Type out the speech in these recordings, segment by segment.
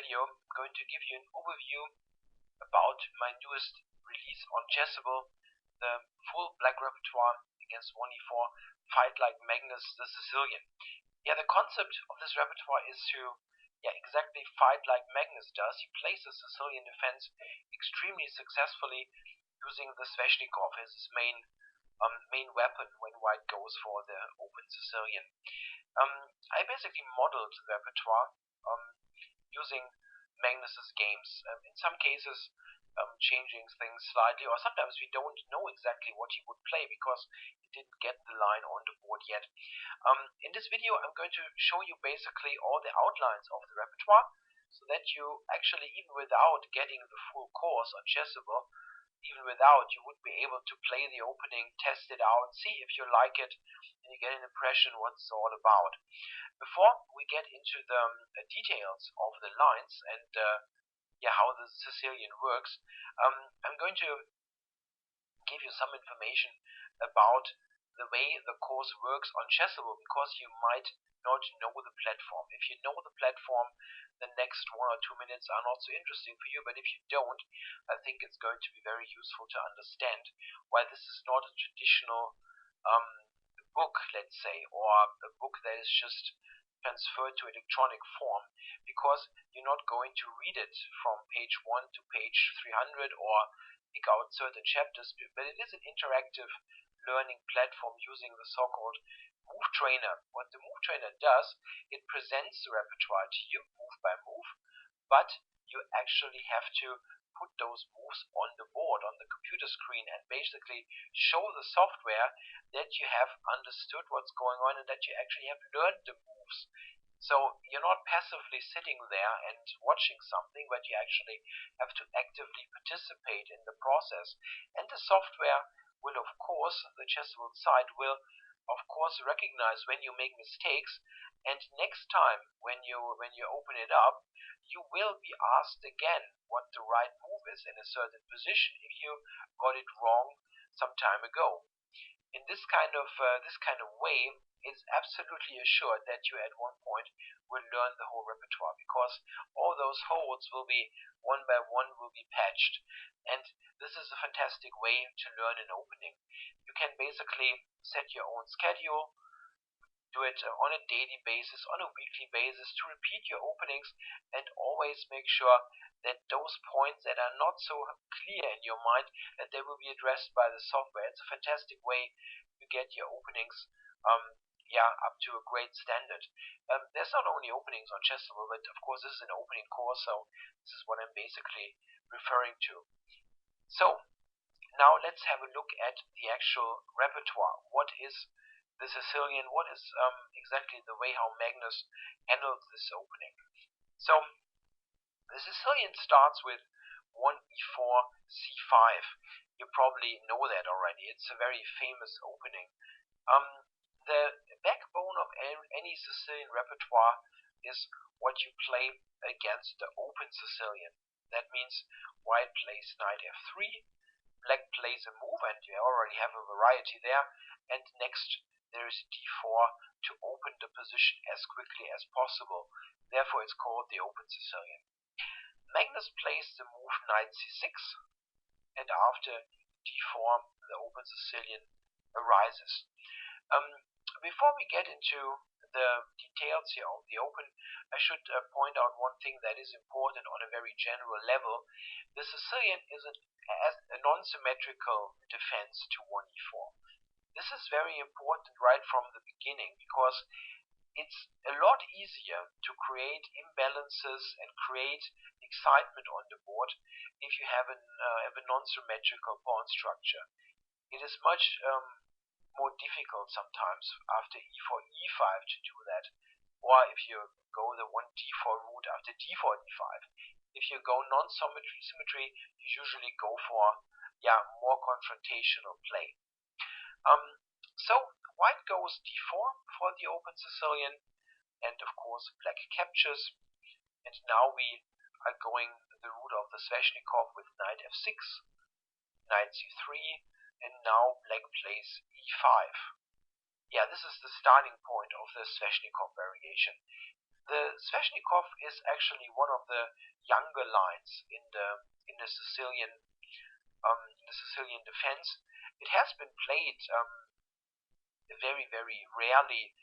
video, I'm going to give you an overview about my newest release on Chessable, the full black repertoire against 1e4, fight like Magnus the Sicilian. The concept of this repertoire is to exactly fight like Magnus does. He plays the Sicilian defense extremely successfully using the sveshnikov as his main weapon when white goes for the open Sicilian. I basically modeled the repertoire using Magnus's games. In some cases, changing things slightly, or sometimes we don't know exactly what he would play because he didn't get the line on the board yet. In this video, I'm going to show you basically all the outlines of the repertoire, so that you actually, even without getting the full course on Chessable, you would be able to play the opening, test it out, see if you like it, and you get an impression what it's all about. Before we get into the details of the lines and how the Sicilian works, I'm going to give you some information about the way the course works on Chessable, because you might not know the platform. If you know the platform, the next 1 or 2 minutes are not so interesting for you, but if you don't, I think it's going to be very useful to understand why this is not a traditional book, let's say, or a book that is just transferred to electronic form, because you're not going to read it from page 1 to page 300 or pick out certain chapters, but it is an interactive learning platform using the so-called move trainer. What the move trainer does, it presents the repertoire to you move by move, but you actually have to put those moves on the board, on the computer screen, and basically show the software that you have understood what's going on and that you actually have learned the moves. So you're not passively sitting there and watching something, but you actually have to actively participate in the process. And the software will, of course, the Chessable side will of course recognize when you make mistakes, and next time when you open it up, you will be asked again what the right move is in a certain position if you got it wrong some time ago. In this kind of way, it's absolutely assured that you at one point will learn the whole repertoire, because all those holes will be one by one will be patched, and this is a fantastic way to learn an opening. You can basically set your own schedule, do it on a daily basis, on a weekly basis, to repeat your openings, and always make sure that those points that are not so clear in your mind, that they will be addressed by the software. It's a fantastic way to get your openings up to a great standard. There's not only openings on Chessable, but of course this is an opening course, so this is what I'm basically referring to. So now let's have a look at the actual repertoire. What is the Sicilian? What is exactly the way how Magnus handles this opening? So the Sicilian starts with 1e4 c5. You probably know that already. It's a very famous opening. The backbone of any Sicilian repertoire is what you play against the open Sicilian. That means white plays knight f3, black plays a move, and you already have a variety there, and next there is d4 to open the position as quickly as possible. Therefore it's called the open Sicilian. Magnus plays the move knight c6, and after d4 the open Sicilian arises. Before we get into the details here of the open, I should point out one thing that is important on a very general level. The Sicilian is a non-symmetrical defense to 1e4. This is very important right from the beginning, because it's a lot easier to create imbalances and create excitement on the board if you have a non-symmetrical pawn structure. It is much more difficult sometimes after e4 e5 to do that, or if you go the 1d4 route after d4 d5. If you go non-symmetry, you usually go for more confrontational play. So white goes d4 for the open Sicilian, and of course black captures, and now we are going the route of the sveshnikov with knight f6, knight c3, and now black plays e5. This is the starting point of the sveshnikov variation. The sveshnikov is actually one of the younger lines in the Sicilian defense. It has been played very rarely,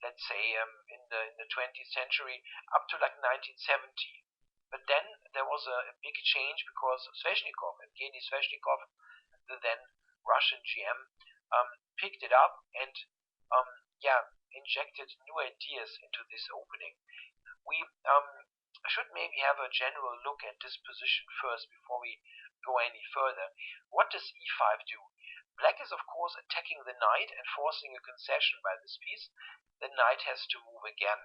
let's say, in the 20th century up to like 1970. But then there was a big change because Sveshnikov, Evgeny Sveshnikov, the then Russian GM, picked it up and injected new ideas into this opening. We should maybe have a general look at this position first before we go any further. What does e5 do? Black is of course attacking the knight and forcing a concession by this piece. The knight has to move again.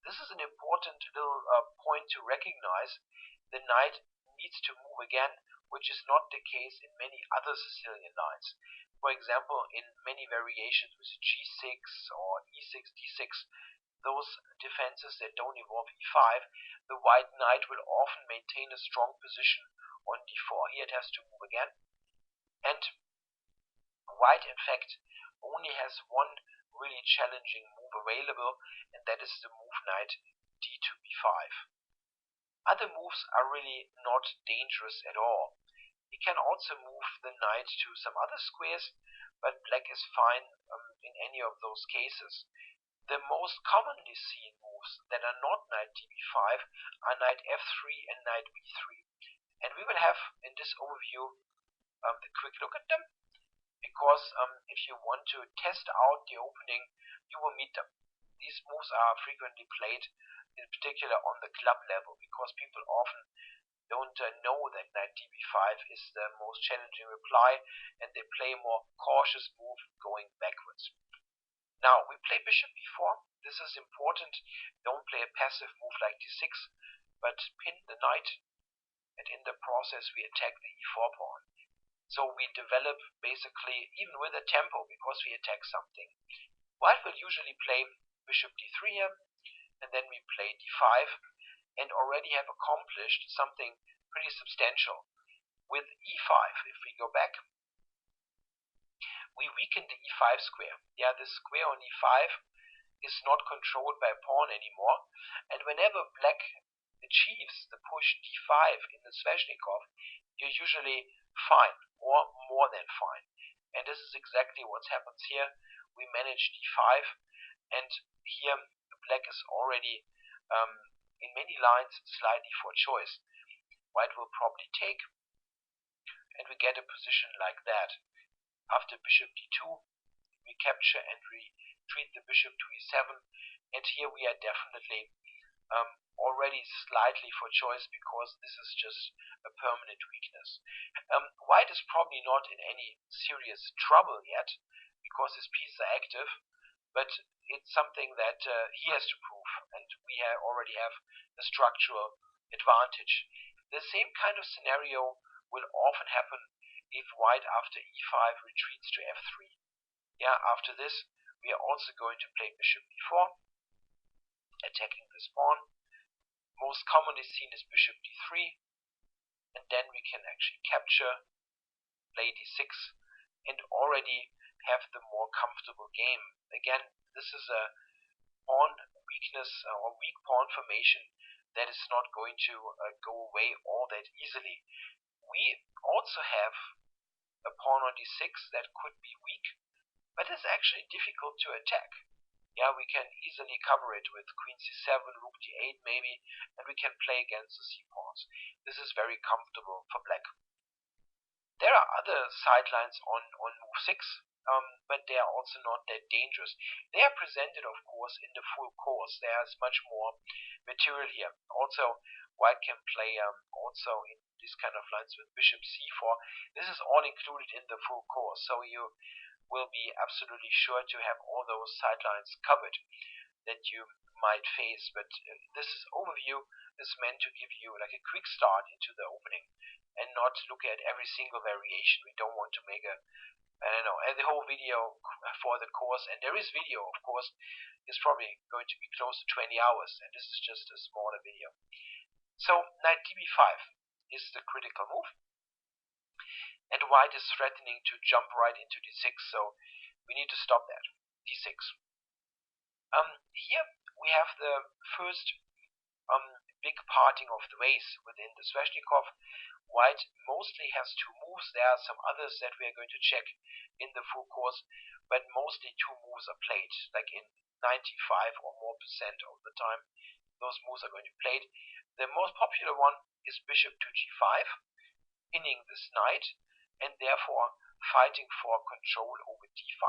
This is an important little point to recognize. The knight needs to move again, which is not the case in many other Sicilian lines. For example, in many variations with g6 or e6, d6, those defenses that don't involve e5, the white knight will often maintain a strong position on d4. Here it has to move again. And white, in fact, only has one really challenging move available, and that is the move knight d to b5. Other moves are really not dangerous at all. He can also move the knight to some other squares, but black is fine in any of those cases. The most commonly seen moves that are not knight db5 are knight f3 and knight b3. And we will have in this overview a quick look at them, because if you want to test out the opening, you will meet them. These moves are frequently played, in particular on the club level, because people often don't know that knight db5 is the most challenging reply, and they play a more cautious move going backwards. Now, we play bishop b4. This is important. Don't play a passive move like d6, but pin the knight, and in the process we attack the e4 pawn. So we develop basically, even with a tempo, because we attack something. White will usually play bishop d3 here, and then we play d5, and already have accomplished something pretty substantial. With e5, if we go back, we weaken the e5 square. Yeah, this square on e5 is not controlled by a pawn anymore, and whenever black achieves the push d5 in the sveshnikov, you're usually fine, or more than fine. And this is exactly what happens here. We manage d5, and here black is already in many lines slightly for choice. White will probably take, and we get a position like that. After bishop d2, we capture and retreat the bishop to e7, and here we are definitely already slightly for choice, because this is just a permanent weakness. White is probably not in any serious trouble yet, because his pieces are active, but it's something that he has to prove, and we already have a structural advantage. The same kind of scenario will often happen if white after e5 retreats to f3. Yeah, after this we are also going to play bishop b4, attacking this pawn. Most commonly seen is bishop d3, and then we can actually capture, play d6, and already have the more comfortable game. Again, this is a pawn weakness or weak pawn formation that is not going to go away all that easily. We also have a pawn on d6 that could be weak, but it's actually difficult to attack. Yeah, we can easily cover it with queen c7, rook d8 maybe, and we can play against the c-pawns. This is very comfortable for black. There are other sidelines on move 6, but they are also not that dangerous. They are presented, of course, in the full course. There is much more material here. Also, white can play also in these kind of lines with bishop c4. This is all included in the full course, so you will be absolutely sure to have all those sidelines covered that you might face. But this overview is meant to give you like a quick start into the opening, and not look at every single variation. We don't want to make the whole video for the course, and there is video, of course, is probably going to be close to 20 hours, and this is just a smaller video. So knight db5 is the critical move, and white is threatening to jump right into d6, so we need to stop that. d6. Here we have the first big parting of the ways within the sveshnikov. White mostly has two moves. There are some others that we are going to check in the full course, but mostly two moves are played. Like in 95 or more percent of the time, those moves are going to be played. The most popular one is bishop to g5, pinning this knight, and therefore fighting for control over d5.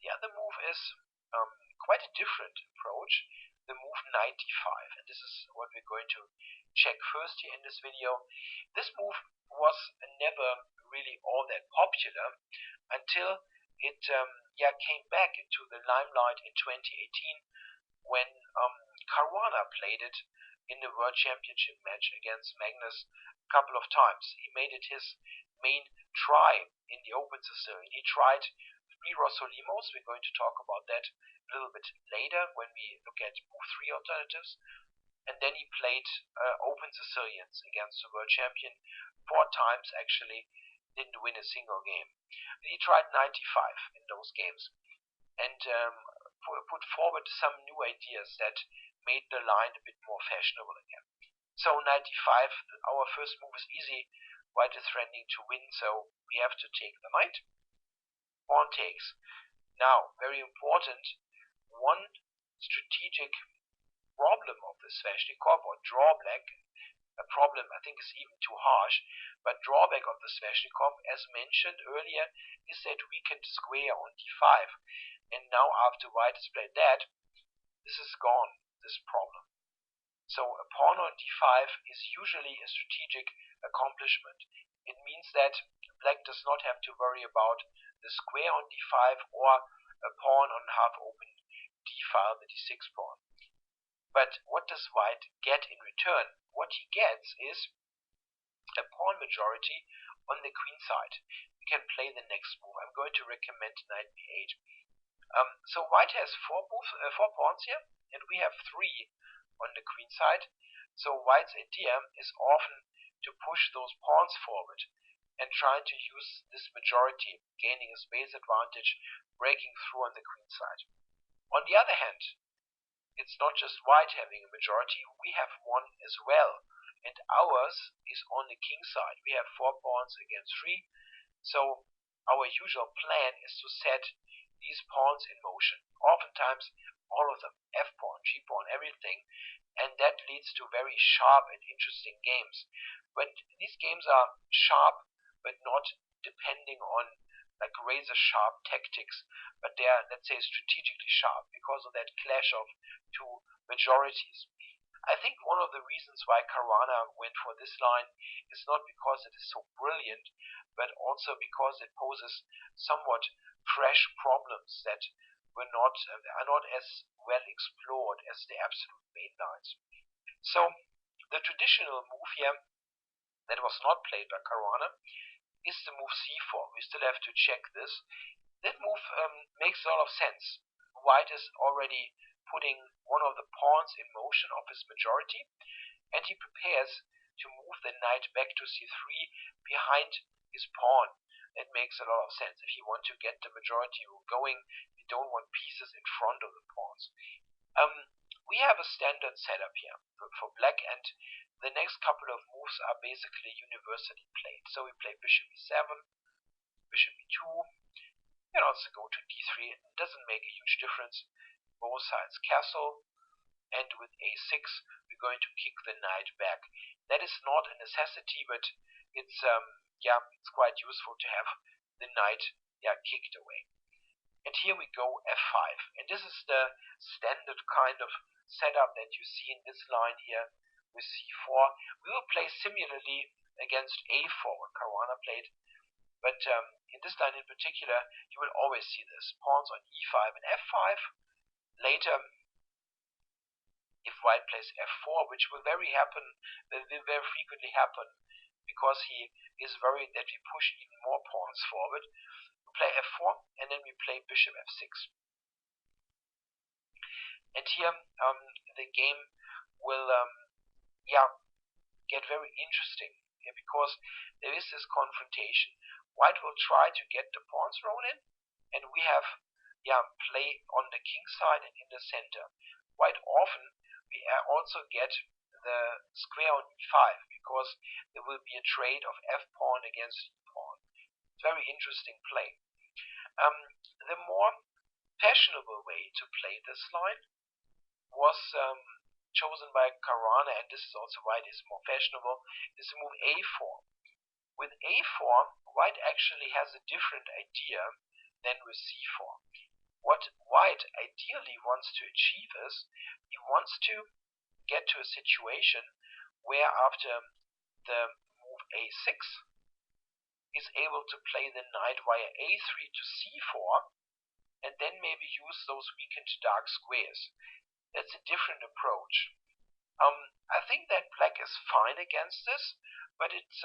The other move is quite a different approach, the move knight d5, and this is what we're going to check first here in this video. This move was never really all that popular until it came back into the limelight in 2018 when Caruana played it in the World Championship match against Magnus a couple of times. He made it his main try in the Open Sicilian. He tried 3 Rossolimos. We're going to talk about that a little bit later when we look at move 3 alternatives. And then he played Open Sicilians against the world champion 4 times actually, didn't win a single game. He tried 95 in those games and put forward some new ideas that made the line a bit more fashionable again. So 95, our first move is easy. White is threatening to win, so we have to take the knight. Pawn takes. Now, very important, one strategic problem of the sveshnikov, or drawback, a problem I think is even too harsh, but drawback of the sveshnikov, as mentioned earlier, is that weakened square on d5. And now after white has played that, this is gone, this problem. So a pawn on d5 is usually a strategic accomplishment. It means that black does not have to worry about the square on d5 or a pawn on half open d file, the d6 pawn. But what does white get in return? What he gets is a pawn majority on the queen side. We can play the next move. I'm going to recommend knight b8. So white has 4 pawns here, and we have 3 on the queen side. So white's idea is often to push those pawns forward and try to use this majority, gaining a space advantage, breaking through on the queen side. On the other hand, it's not just white having a majority, we have one as well, and ours is on the king side. We have 4 pawns against 3, so our usual plan is to set these pawns in motion, oftentimes all of them, f pawn, g pawn, everything, and that leads to very sharp and interesting games. But these games are sharp, but not depending on like razor sharp tactics, but they are, let's say, strategically sharp because of that clash of 2 majorities. I think one of the reasons why Caruana went for this line is not because it is so brilliant, but also because it poses somewhat fresh problems that are not as well explored as the absolute main lines. So the traditional move here that was not played by Caruana is the move c4. We still have to check this. That move makes a lot of sense. White is already putting one of the pawns in motion of his majority, and he prepares to move the knight back to c3 behind his pawn. That makes a lot of sense. If you want to get the majority rule going, you don't want pieces in front of the pawns. We have a standard setup here for black, and the next couple of moves are basically universally played. So we play bishop e7, bishop e2, you can also go to d3. It doesn't make a huge difference. Both sides castle, and with a6 we're going to kick the knight back. That is not a necessity, but it's quite useful to have the knight kicked away. And here we go f5, and this is the standard kind of setup that you see in this line here with c4. We will play similarly against a4 what Caruana played, but in this line in particular you will always see this, pawns on e5 and f5. Later, if white plays f4, which will very frequently happen because he is worried that we push even more pawns forward, we play f4 and then we play bishop f6. And here the game will get very interesting here because there is this confrontation. White will try to get the pawns thrown in, and we have play on the king side and in the center. Quite often we also get the square on e5 because there will be a trade of f pawn against e pawn. Very interesting play. The more fashionable way to play this line was chosen by Caruana, and this is also why it is more fashionable, is to move a4. With a4, white actually has a different idea than with c4. What white ideally wants to achieve is, he wants to get to a situation where after the move a6, he's able to play the knight via a3 to c4, and then maybe use those weakened dark squares. That's a different approach. I think that black is fine against this, but it's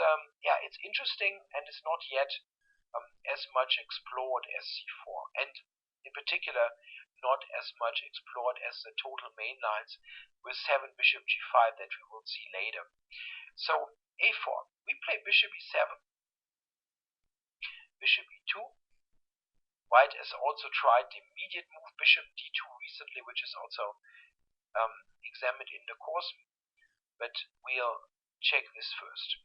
interesting and is not yet as much explored as c4, and in particular not as much explored as the total main lines with 7 bishop g5 that we will see later. So a4, we play bishop e7, bishop e2. White has also tried the immediate move bishop d2 recently, which is also examined in the course, but we'll check this first.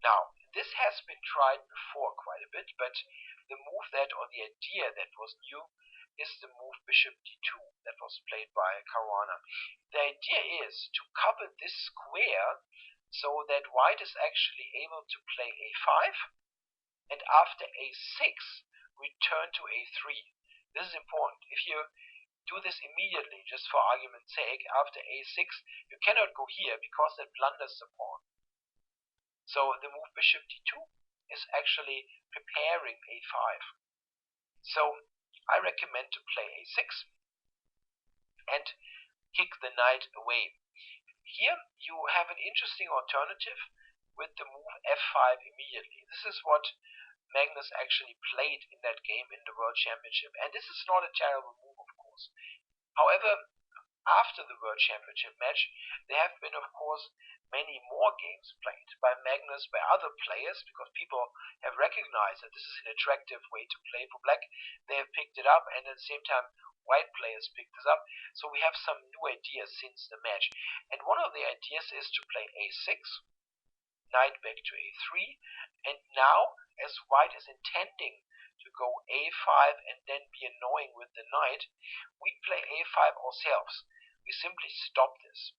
Now, this has been tried before quite a bit, but the move that, or the idea that was new, is the move bishop d2 that was played by Caruana. The idea is to cover this square so that white is actually able to play a5, and after a6, return to a3. This is important. If you do this immediately, just for argument's sake, after a6, you cannot go here because that blunders the pawn. So the move bishop d2 is actually preparing a5. So I recommend to play a6 and kick the knight away. Here you have an interesting alternative with the move f5 immediately. This is what Magnus actually played in that game in the World Championship, and this is not a terrible move, of course. However, after the World Championship match, there have been, of course, many more games played by Magnus, by other players, because people have recognized that this is an attractive way to play for black. They have picked it up, and at the same time, white players picked this up. So we have some new ideas since the match. And one of the ideas is to play a6, knight back to a3, and now, as white is intending to go a5 and then be annoying with the knight, we play a5 ourselves. We simply stop this.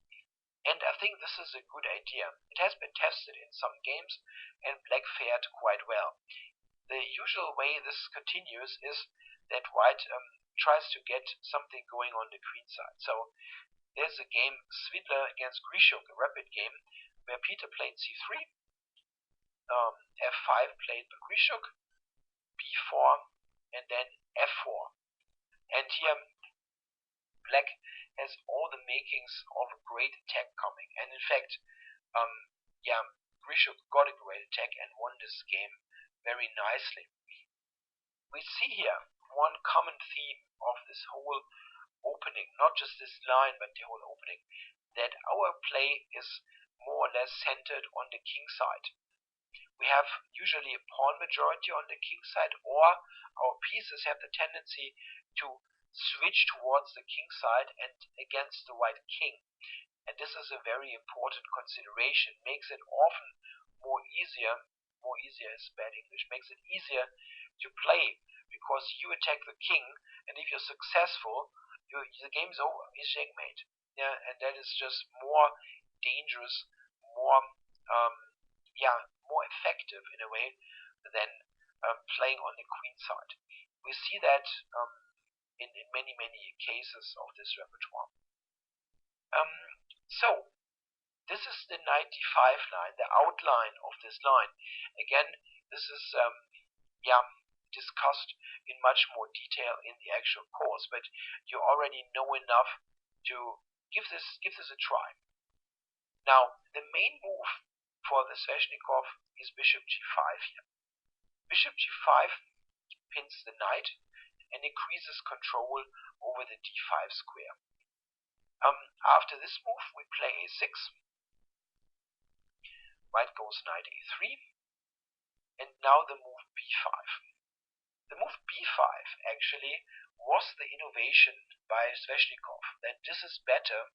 And I think this is a good idea. It has been tested in some games, and black fared quite well. The usual way this continues is that white tries to get something going on the queen side. So there's a game, Svidler against Grishuk, a rapid game, where Peter played c3, f5 played by Grishuk, b4, and then f4. And here black has all the makings of a great attack coming. And in fact, Grishuk got a great attack and won this game very nicely. We see here one common theme of this whole opening, not just this line, but the whole opening, that our play is more or less centered on the king side. We have usually a pawn majority on the king side, or our pieces have the tendency to switch towards the king side and against the white king. And this is a very important consideration. Makes it often more easier is bad English, makes it easier to play, because you attack the king, and if you're successful, the game is over, it's checkmate. Yeah, and that is just more dangerous, more effective in a way than playing on the queen side. We see that in many cases of this repertoire. So this is the knight d5 line, the outline of this line. Again, this is discussed in much more detail in the actual course, but you already know enough to give this a try. Now, the main move for the sveshnikov is bishop g5 here. Bishop g5 pins the knight and increases control over the d5 square. After this move, we play a6. White goes knight a3, and now the move b5. The move b5 actually was the innovation by Sveshnikov, that this is better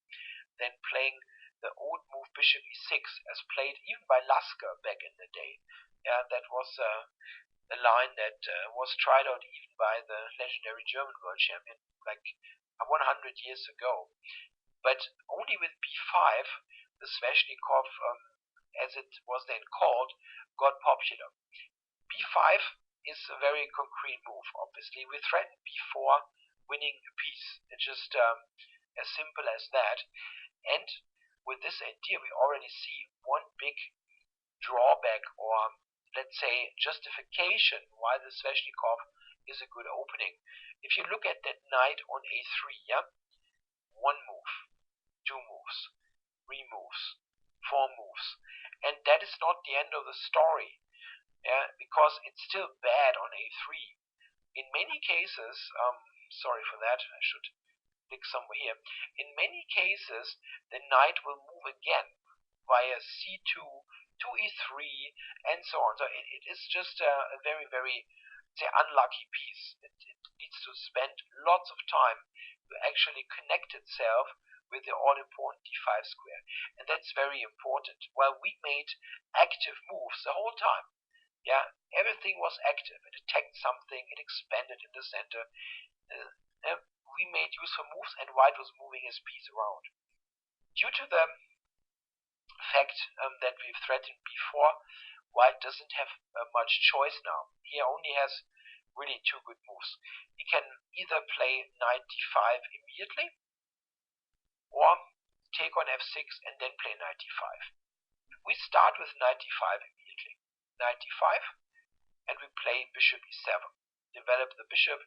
than playing the old move bishop e6 as played even by Lasker back in the day. Yeah, that was a line that was tried out even by the legendary German world champion like 100 years ago. But only with b5, the Sveshnikov, as it was then called, got popular. b5 is a very concrete move, obviously. We threaten b4, winning a piece. It's just as simple as that. And with this idea, we already see one big drawback, or let's say justification, why the Sveshnikov is a good opening. If you look at that knight on a3, yeah, one move, two moves, three moves, four moves, and that is not the end of the story, yeah, because it's still bad on a3. In many cases, sorry for that, I should click somewhere here. In many cases, the knight will move again via c2, to e3, and so on. So it is just a very, very, say, unlucky piece. It needs to spend lots of time to actually connect itself with the all-important d5 square. And that's very important. While we made active moves the whole time, yeah, everything was active. It attacked something, it expanded in the center. We made useful moves, and white was moving his piece around. Due to the fact that we've threatened before, white doesn't have much choice now. He only has really two good moves. He can either play knight d5 immediately, or take on f6 and then play knight d5. We start with knight d5 immediately. Knight d5, and we play bishop e7. Develop the bishop,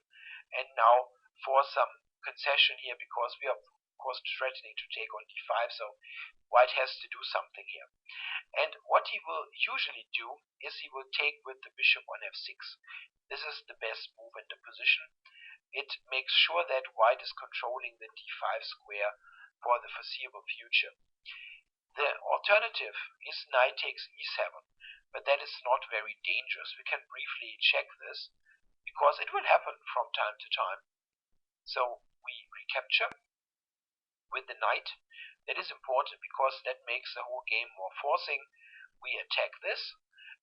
and now for some concession here, because we are of course threatening to take on d5, so white has to do something here. And what he will usually do is he will take with the bishop on f6. This is the best move in the position. It makes sure that white is controlling the d5 square for the foreseeable future. The alternative is knight takes e7, but that is not very dangerous. We can briefly check this, because it will happen from time to time. So we recapture with the knight. That is important because that makes the whole game more forcing. We attack this,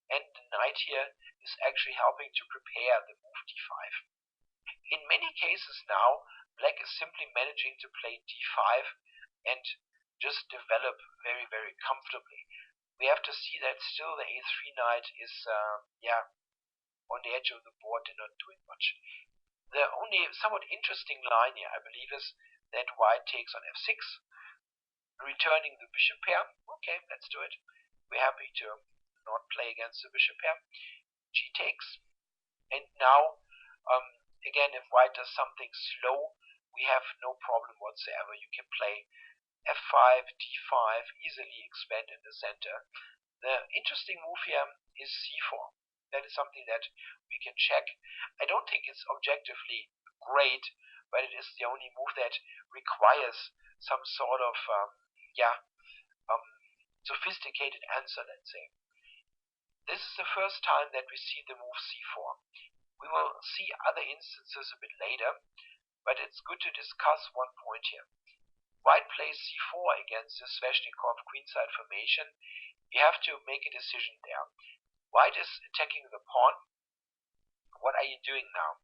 and the knight here is actually helping to prepare the move d5. In many cases now, black is simply managing to play d5 and just develop very, very comfortably. We have to see that still the a3 knight is on the edge of the board and not doing much. The only somewhat interesting line here, I believe, is that white takes on f6, returning the bishop pair. Okay, let's do it. We're happy to not play against the bishop pair. G takes, and now again, if white does something slow, we have no problem whatsoever. You can play f5, d5, easily expand in the center. The interesting move here is c4. That is something that we can check. I don't think it's objectively great, but it is the only move that requires some sort of sophisticated answer, let's say. This is the first time that we see the move c4. We will see other instances a bit later, but it's good to discuss one point here. White plays c4 against the Sveshnikov queenside formation. You have to make a decision there. White is attacking the pawn. What are you doing now?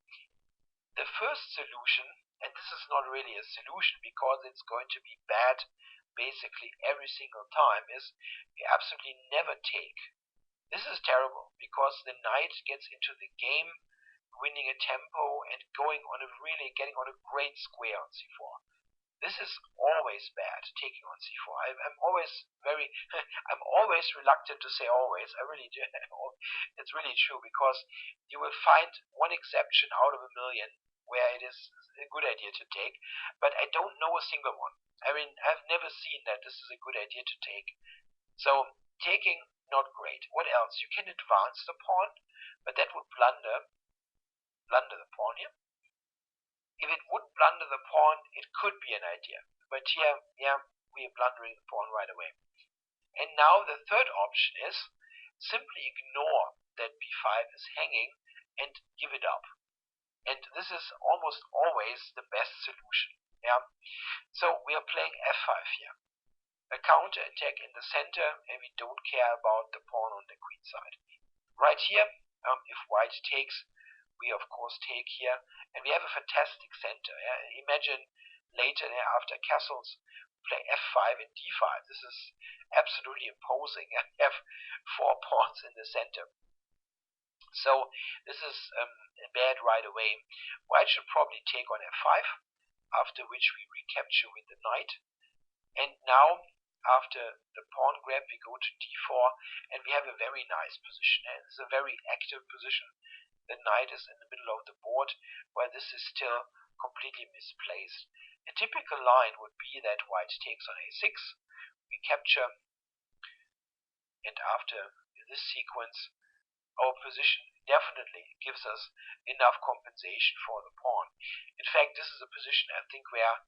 The first solution, and this is not really a solution because it's going to be bad basically every single time, is you absolutely never take. This is terrible because the knight gets into the game, winning a tempo and getting on a great square on c4. This is always bad, taking on c4. I'm always I'm always reluctant to say always. I really do. It's really true, because you will find one exception out of a million where it is a good idea to take, but I don't know a single one. I mean, I've never seen that this is a good idea to take. So taking, not great. What else? You can advance the pawn, but that would blunder the pawn here. If it would blunder the pawn, it could be an idea. But here, we are blundering the pawn right away. And now the third option is simply ignore that b5 is hanging and give it up. And this is almost always the best solution. Yeah. So we are playing f5 here. A counter attack in the center, and we don't care about the pawn on the queen side. Right here, if white takes, we of course take here, and we have a fantastic center. Yeah? Imagine later after castles, play f5 and d5. This is absolutely imposing, and have 4 pawns in the center. So this is bad right away. White should probably take on f5, after which we recapture with the knight. And now, after the pawn grab, we go to d4, and we have a very nice position. And it's a very active position. The knight is in the middle of the board, while this is still completely misplaced. A typical line would be that white takes on a6, we capture, and after this sequence, our position definitely gives us enough compensation for the pawn. In fact, this is a position, I think, where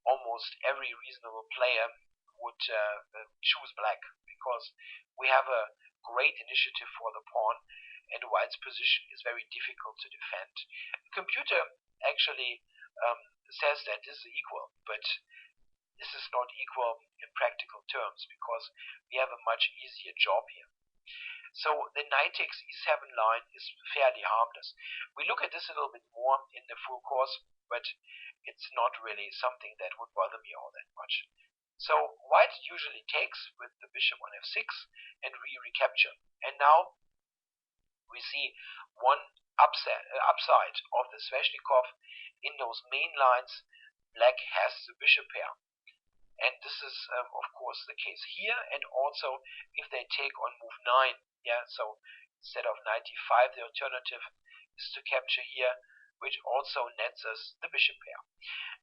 almost every reasonable player would choose black, because we have a great initiative for the pawn, and white's position is very difficult to defend. The computer actually says that this is equal, but this is not equal in practical terms, because we have a much easier job here. So the knight takes e7 line is fairly harmless. We look at this a little bit more in the full course, but it's not really something that would bother me all that much. So white usually takes with the bishop on f6, and we recapture. And now we see one upside of the sveshnikov. In those main lines, black has the bishop pair. And this is, of course, the case here, and also if they take on move 9. Yeah, so instead of knight d5, the alternative is to capture here, which also nets us the bishop pair.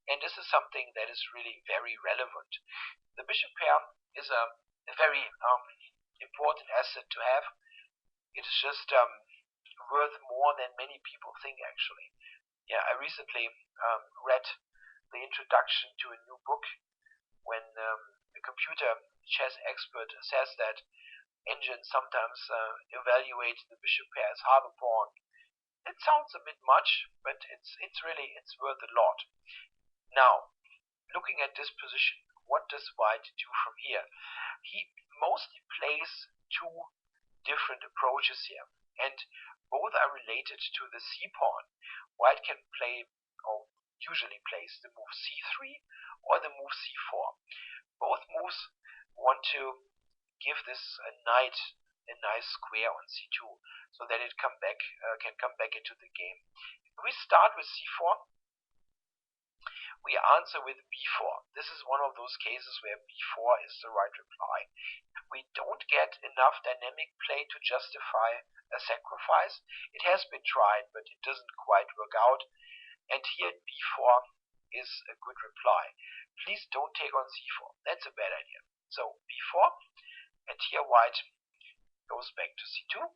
And this is something that is really very relevant. The bishop pair is a very important asset to have. It's just worth more than many people think, actually. Yeah, I recently read the introduction to a new book, when a computer chess expert says that engines sometimes evaluate the bishop pair as half a pawn. It sounds a bit much, but it's worth a lot. Now, looking at this position, what does white do from here? He mostly plays 2 different approaches here, and both are related to the c pawn. White can play, or usually plays, the move c3 or the move c4. Both moves want to give this knight a nice square on c2, so that it can come back into the game. If we start with c4, we answer with b4. This is one of those cases where b4 is the right reply. We don't get enough dynamic play to justify a sacrifice. It has been tried, but it doesn't quite work out. And here b4 is a good reply. Please don't take on c4. That's a bad idea. So b4, and here white goes back to c2,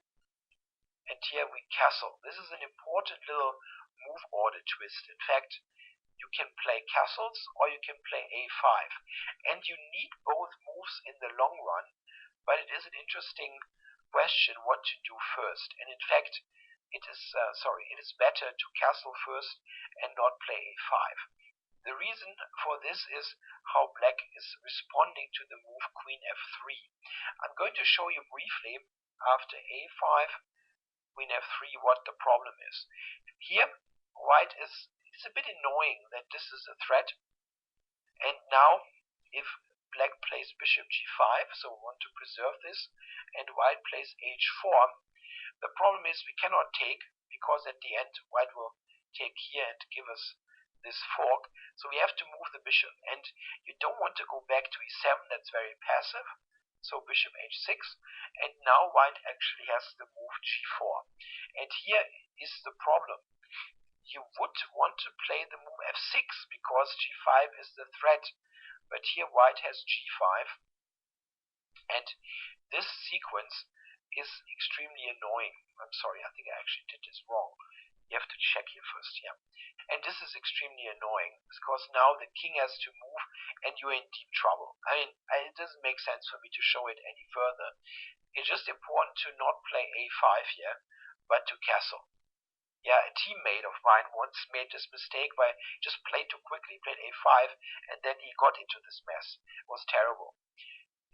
and here we castle. This is an important little move order twist. In fact, you can play castles or you can play a5, and you need both moves in the long run, but it is an interesting question what to do first. And in fact, it is better to castle first and not play a5. The reason for this is how black is responding to the move queen f3. I'm going to show you briefly, after a5, queen f3, what the problem is. Here, white it's a bit annoying that this is a threat. And now, if black plays bishop g5, so we want to preserve this, and white plays h4, the problem is we cannot take, because at the end white will take here and give us this fork, so we have to move the bishop, and you don't want to go back to e7, that's very passive, so bishop h6, and now white actually has the move g4. And here is the problem. You would want to play the move f6, because g5 is the threat, but here white has g5, and this sequence is extremely annoying. I'm sorry, I think I actually did this wrong. You have to check here first, yeah. And this is extremely annoying, because now the king has to move, and you're in deep trouble. I mean, it doesn't make sense for me to show it any further. It's just important to not play a5 here, but to castle. a teammate of mine once made this mistake by just played too quickly, played a5, and then he got into this mess. It was terrible.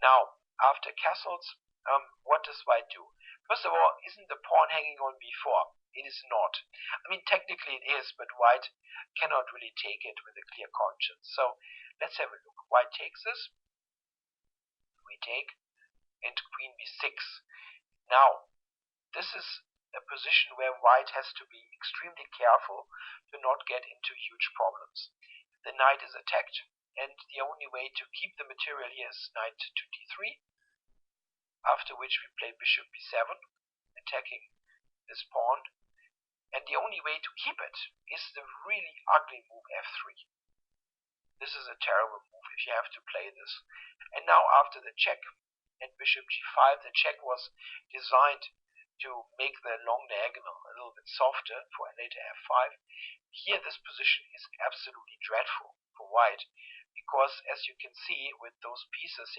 Now, after castles, what does white do? First of all, isn't the pawn hanging on b4? It is not. I mean, technically it is, but white cannot really take it with a clear conscience. So let's have a look. White takes this. We take, and queen b6. Now, this is a position where white has to be extremely careful to not get into huge problems. The knight is attacked, and the only way to keep the material here is knight to d3, after which we play bishop b7, attacking this pawn, and the only way to keep it is the really ugly move f3. This is a terrible move if you have to play this. And now after the check and bishop g5, the check was designed to make the long diagonal a little bit softer for a later f5. Here this position is absolutely dreadful for white, because as you can see with those pieces,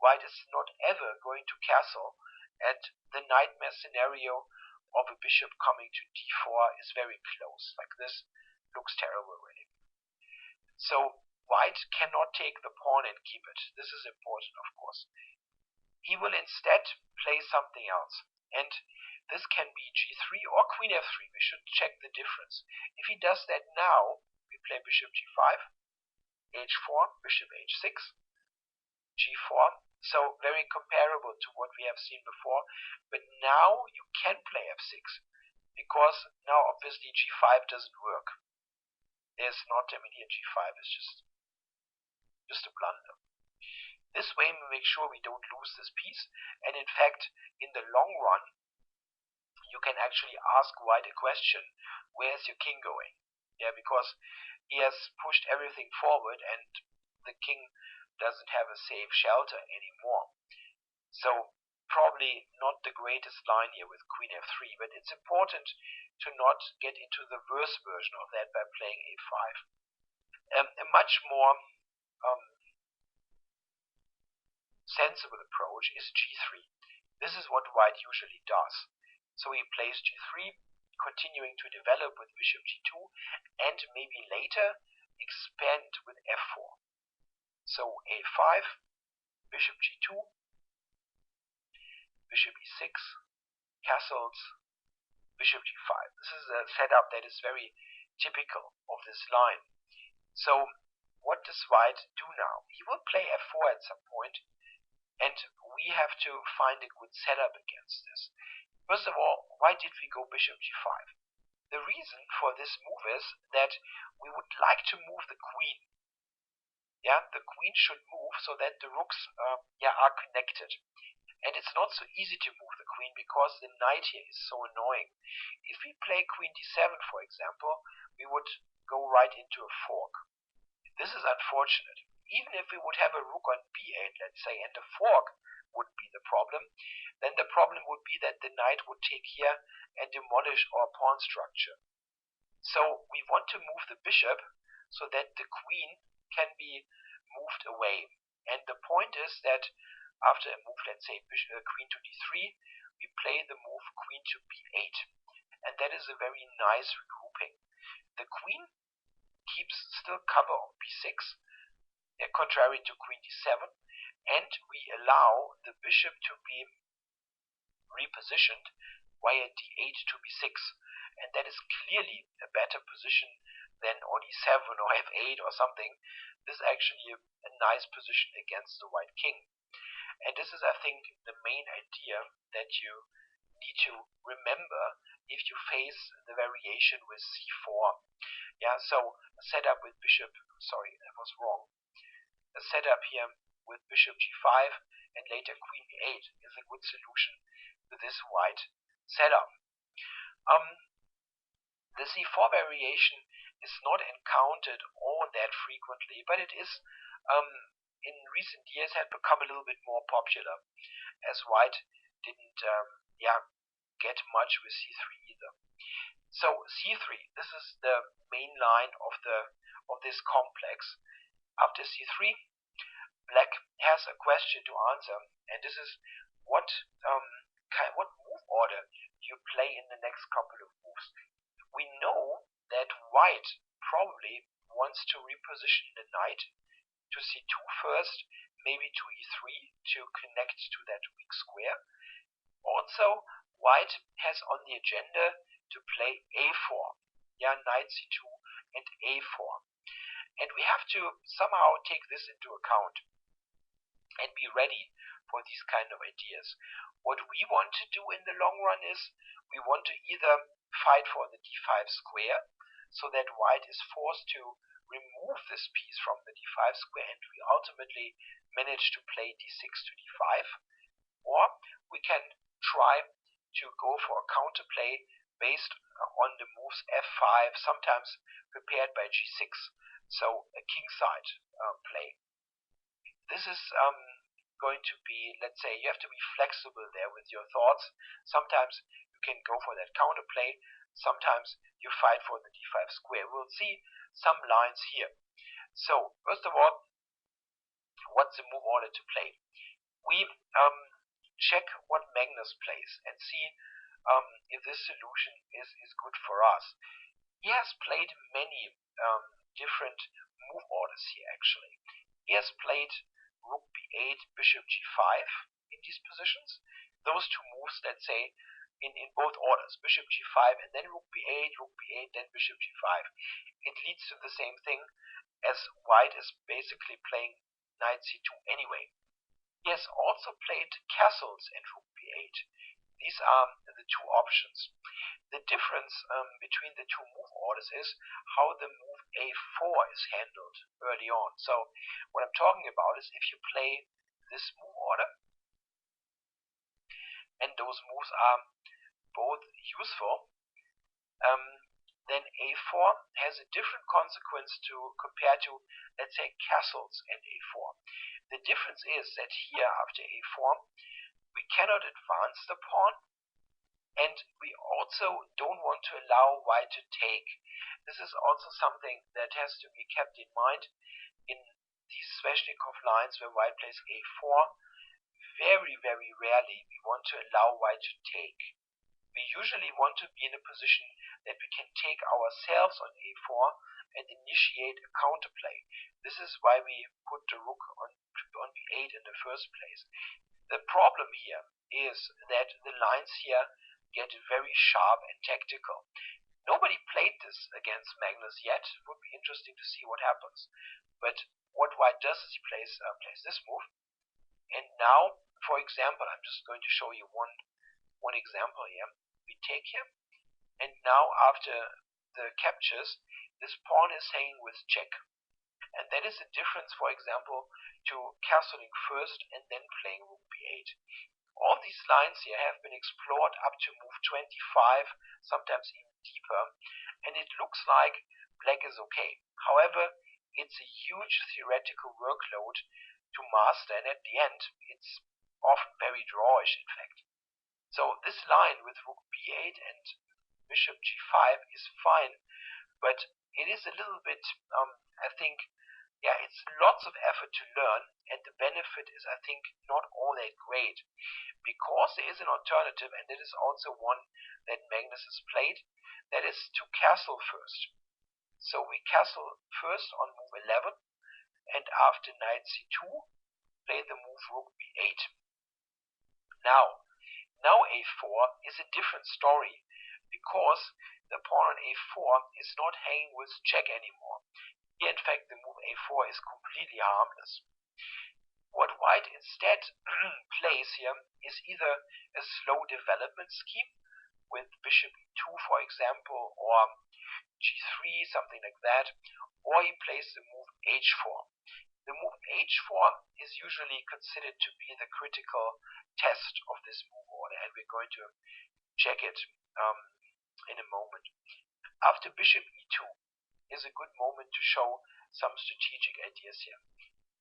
white is not ever going to castle, and the nightmare scenario of a bishop coming to d4 is very close. Like this looks terrible really. So white cannot take the pawn and keep it. This is important, of course. He will instead play something else, and this can be g3 or queen f3. We should check the difference. If he does that now, we play bishop g5, h4, bishop h6, g4. So very comparable to what we have seen before. But now you can play f6, because now obviously g5 doesn't work. There's not, here g5 is just a blunder. This way we make sure we don't lose this piece, and in fact, in the long run, you can actually ask white a question: where's your king going? Because he has pushed everything forward, and the king doesn't have a safe shelter anymore. So probably not the greatest line here with queen f3, but it's important to not get into the worst version of that by playing a5. A much more sensible approach is g3. This is what white usually does. So he plays g3, continuing to develop with bishop g2, and maybe later expand with f4. So a5, bishop g2, bishop e6, castles, bishop g5. This is a setup that is very typical of this line. So what does white do now? He will play f4 at some point, and we have to find a good setup against this. First of all, why did we go bishop g5? The reason for this move is that we would like to move the queen. The queen should move so that the rooks are connected. And it's not so easy to move the queen because the knight here is so annoying. If we play queen d7, for example, we would go right into a fork. This is unfortunate. Even if we would have a rook on b8, let's say, and the fork would be the problem, then the problem would be that the knight would take here and demolish our pawn structure. So we want to move the bishop so that the queen can be moved away. And the point is that after a move, let's say queen to d3, we play the move queen to b8. And that is a very nice regrouping. The queen keeps still cover on b6, contrary to queen d7, and we allow the bishop to be repositioned via d8 to b6, and that is clearly a better position than on e7 or f8 or something. This is actually a nice position against the white king. And this is, I think, the main idea that you need to remember if you face the variation with c4. So a setup with bishop, sorry, that was wrong. A setup here with bishop g5 and later queen b8 is a good solution to this white setup. The c4 variation is not encountered all that frequently, but it is in recent years had become a little bit more popular, as white didn't get much with c3 either. So c3, this is the main line of this complex. After c3, black has a question to answer, and this is what move order do you play in the next couple of moves? we know that white probably wants to reposition the knight to c2 first, maybe to e3 to connect to that weak square. Also, white has on the agenda to play a4, knight c2 and a4. And we have to somehow take this into account and be ready for these kind of ideas. What we want to do in the long run is we want to either fight for the d5 square so that white is forced to remove this piece from the d5 square and we ultimately manage to play d6 to d5, or we can try to go for a counterplay based on the moves f5, sometimes prepared by g6, so a kingside play. This is going to be, let's say, you have to be flexible there with your thoughts. Sometimes you can go for that counterplay, sometimes you fight for the d5 square. We'll see some lines here. So first of all, what's the move order to play? We check what Magnus plays and see if this solution is good for us. He has played many different move orders here actually. He has played rook b8, bishop g5 in these positions. Those two moves, let's say, in both orders, bishop g5 and then rook b8, then bishop g5. It leads to the same thing as white is basically playing knight c2 anyway. He has also played castles and rook b8. These are the two options. The difference between the two move orders is how the move a4 is handled early on. So what I'm talking about is if you play this move order, and those moves are both useful, then a4 has a different consequence compared to, let's say, castles and a4. The difference is that here, after a4, we cannot advance the pawn, and we also don't want to allow white to take. This is also something that has to be kept in mind in these sveshnikov lines where white plays a4. Very, very rarely we want to allow white to take. We usually want to be in a position that we can take ourselves on a4 and initiate a counterplay. This is why we put the rook on b8 in the first place. The problem here is that the lines here get very sharp and tactical. Nobody played this against Magnus yet. It would be interesting to see what happens. But what white does is he plays this move. And now, for example, I'm just going to show you one example here. We take him, and now after the captures, this pawn is hanging with check. And that is the difference, for example, to castling first and then playing rook b8. All these lines here have been explored up to move 25, sometimes even deeper, and it looks like black is okay. However, it's a huge theoretical workload to master, and at the end, it's often very drawish, in fact. So this line with rook b8 and bishop g5 is fine, but it is a little bit, I think, it's lots of effort to learn, and the benefit is, I think, not all that great, because there is an alternative, and it is also one that Magnus has played, that is to castle first. So we castle first on move 11, and after knight c2, play the move rook b8. Now a4 is a different story, because the pawn on a4 is not hanging with check anymore. Here, in fact, the move a4 is completely harmless. What white instead plays here is either a slow development scheme with bishop e2, for example, or g3, something like that, or he plays the move h4. The move h4 is usually considered to be the critical test of this move order, and we're going to check it in a moment. After bishop e2 is a good moment to show some strategic ideas here.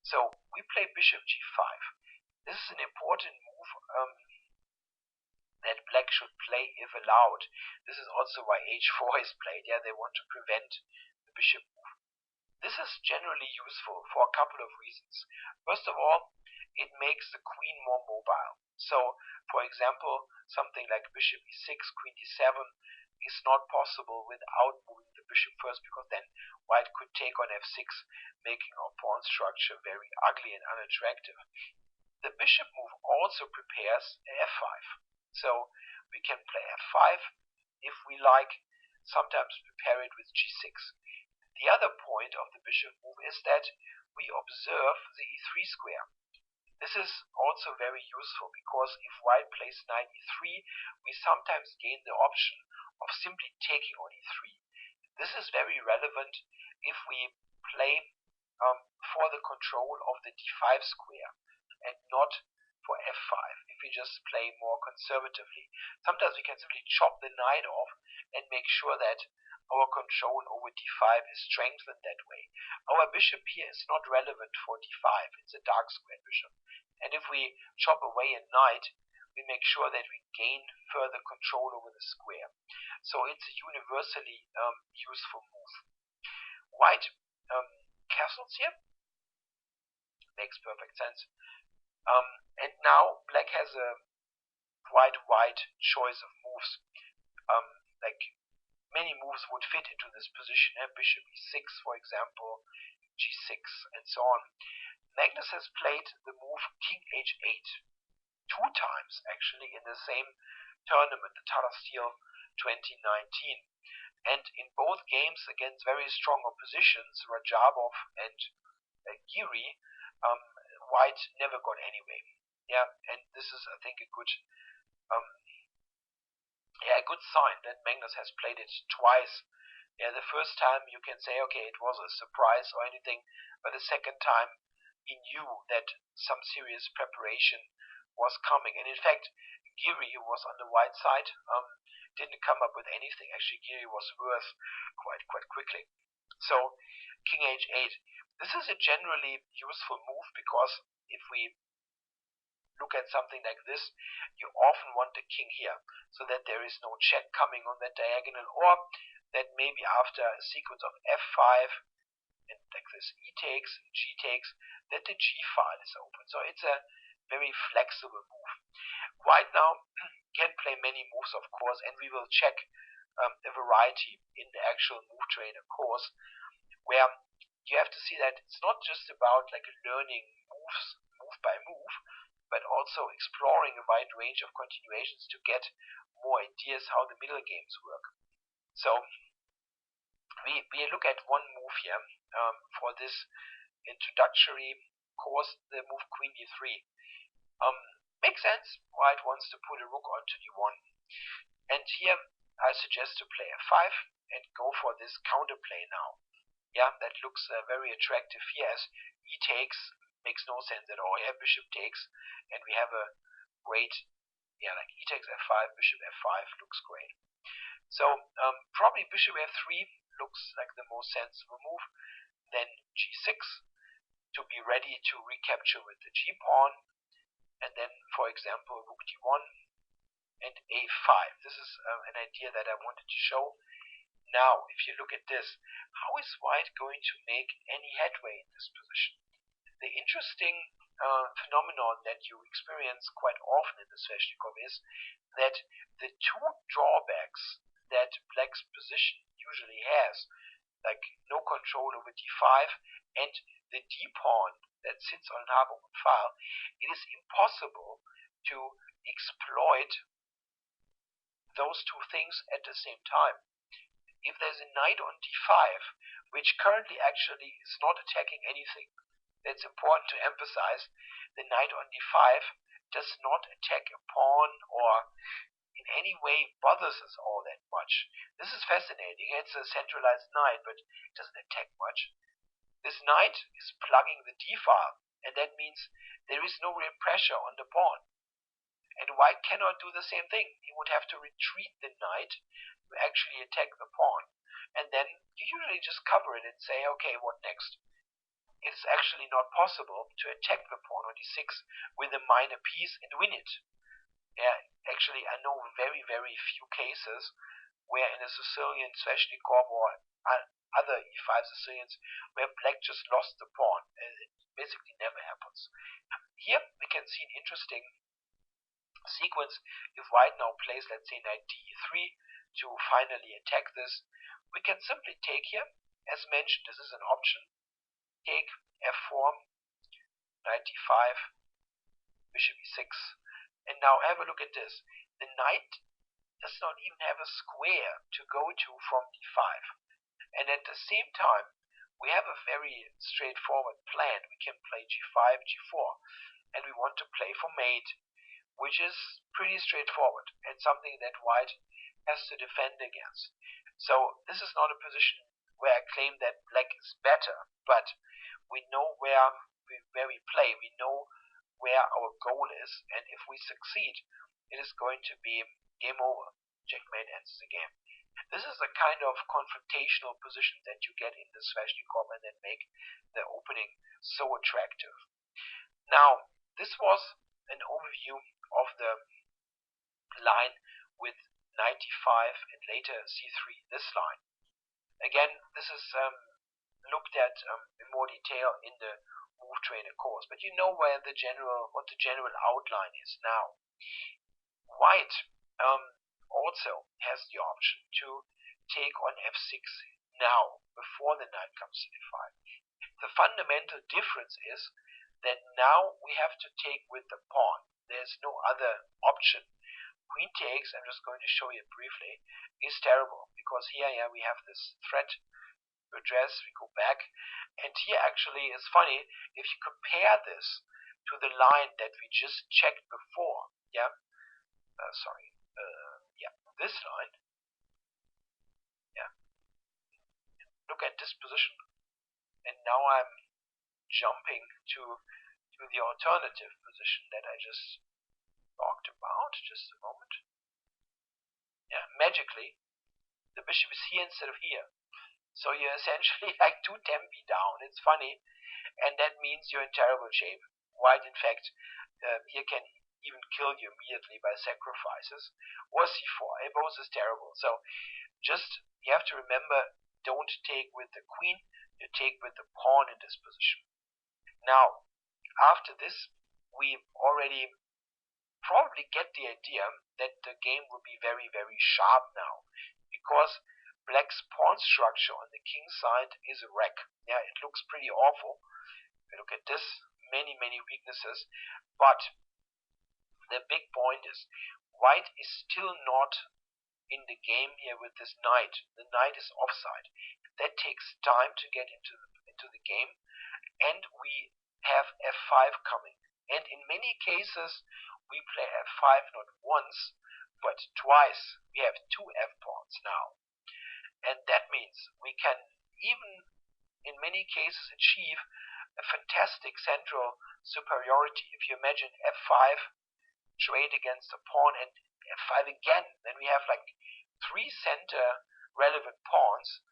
So we play bishop g5. This is an important move that black should play if allowed. This is also why h4 is played. They want to prevent the bishop move. This is generally useful for a couple of reasons. First of all, it makes the queen more mobile. So, for example, something like bishop e6, queen d7 is not possible without moving the bishop first, because then white could take on f6, making our pawn structure very ugly and unattractive. The bishop move also prepares f5. So we can play f5 if we like, sometimes prepare it with g6. The other point of the bishop move is that we observe the e3 square. This is also very useful, because if white plays knight e3, we sometimes gain the option of simply taking on e3. This is very relevant if we play for the control of the d5 square and not for f5. If we just play more conservatively, sometimes we can simply chop the knight off and make sure that our control over d5 is strengthened that way. Our bishop here is not relevant for d5, it's a dark square bishop. And if we chop away a knight, we make sure that we gain further control over the square. So it's a universally useful move. White castles here, makes perfect sense. And now black has a quite wide choice of moves. Like many moves would fit into this position. Bishop e6, for example, g6, and so on. Magnus has played the move king h8 two times, actually, in the same tournament, the Tata Steel 2019. And in both games against very strong oppositions, Rajabov and Giri, white never got anyway. Yeah, and this is, I think, a good sign that Magnus has played it twice. Yeah, the first time you can say, okay, it was a surprise or anything, but the second time he knew that some serious preparation was coming. And in fact, Giri, who was on the white side, didn't come up with anything. Actually, Giri was worse quite quickly. So king h8. This is a generally useful move, because if we look at something like this, you often want the king here, so that there is no check coming on that diagonal, or that maybe after a sequence of f5 and like this e takes, g takes, that the g file is open. So it's a very flexible move. White now can play many moves, of course, and we will check a variety in the actual move trainer course, where you have to see that it's not just about like learning moves move by move, but also exploring a wide range of continuations to get more ideas how the middle games work. So we look at one move here for this introductory course, the move queen d3. Makes sense. White wants to put a rook onto d1, and here I suggest to play f5 and go for this counterplay now. Yeah, that looks very attractive here, as e takes makes no sense at all. Yeah, bishop takes, and we have a great, like e takes f5, bishop f5 looks great. So probably bishop f3 looks like the most sensible move. Then g6 to be ready to recapture with the g pawn, and then, for example, rook d1 and a5. This is an idea that I wanted to show. Now, if you look at this, how is white going to make any headway in this position? The interesting phenomenon that you experience quite often in the Sveshnikov is that the two drawbacks that black's position usually has, like no control over d5 and the d pawn that sits on an half-open file, it is impossible to exploit those two things at the same time. If there's a knight on d5, which currently actually is not attacking anything, that's important to emphasize, the knight on d5 does not attack a pawn or in any way bothers us all that much. This is fascinating. It's a centralized knight, but it doesn't attack much. This knight is plugging the d file, and that means there is no real pressure on the pawn. And white cannot do the same thing. He would have to retreat the knight to actually attack the pawn. And then you usually just cover it and say, okay, what next? It's actually not possible to attack the pawn on d6 with a minor piece and win it. Yeah, actually, I know very, very few cases where in a Sicilian sveshnikov or other e5 Sicilians where black just lost the pawn. It basically never happens. Here we can see an interesting sequence. If white now plays, let's say, knight d3, to finally attack this, we can simply take here, as mentioned, this is an option, take f4, knight d5, bishop e6, and now have a look at this. The knight does not even have a square to go to from d5, and at the same time we have a very straightforward plan. We can play g5, g4, and we want to play for mate, which is pretty straightforward and something that white has to defend against. So this is not a position where I claim that black is better, but we know where we play, we know where our goal is, and if we succeed, it is going to be game over. Checkmate ends the game. This is a kind of confrontational position that you get in the sveshnikov and that make the opening so attractive. Now, this was an overview of the line with knight d5 and later c3, this line. Again, this is looked at in more detail in the move trainer course, but you know what the general outline is now. White also has the option to take on f6 now, before the knight comes to d5. The fundamental difference is that now we have to take with the pawn. There's no other option. Queen takes, I'm just going to show you briefly, is terrible, because here we have this threat to address. We go back, and here actually is funny, if you compare this to the line that we just checked before, this line, look at this position, and now I'm jumping to the alternative position that I just talked about. Just a moment. Magically, the bishop is here instead of here. So you're essentially like 2 tempi down. It's funny, and that means you're in terrible shape. White, in fact, here can even kill you immediately by sacrifices. Or c4, both is terrible. So just, you have to remember, don't take with the queen, you take with the pawn in this position. Now, after this, we already probably get the idea that the game will be very, very sharp now, because black's pawn structure on the king side is a wreck. It looks pretty awful. We look at this, many weaknesses, but the big point is white is still not in the game here with this knight. The knight is offside. That takes time to get into the game, and we have f5 coming, and in many cases we play f5 not once but twice. We have 2 f-pawns now, and that means we can even in many cases achieve a fantastic central superiority. If you imagine f5 trade against a pawn and f5 again, then we have like 3 center relevant pawns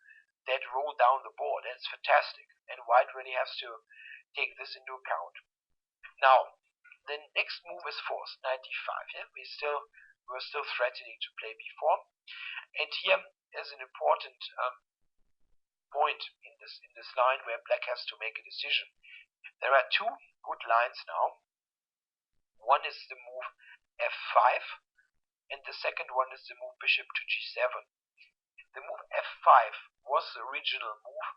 that roll down the board. That's fantastic, and white really has to take this into account. Now, the next move is forced, knight d5. We're still threatening to play b4, and here is an important point in this line where black has to make a decision. There are 2 good lines now. One is the move f5, and the second one is the move bishop to g7. The move f5 was the original move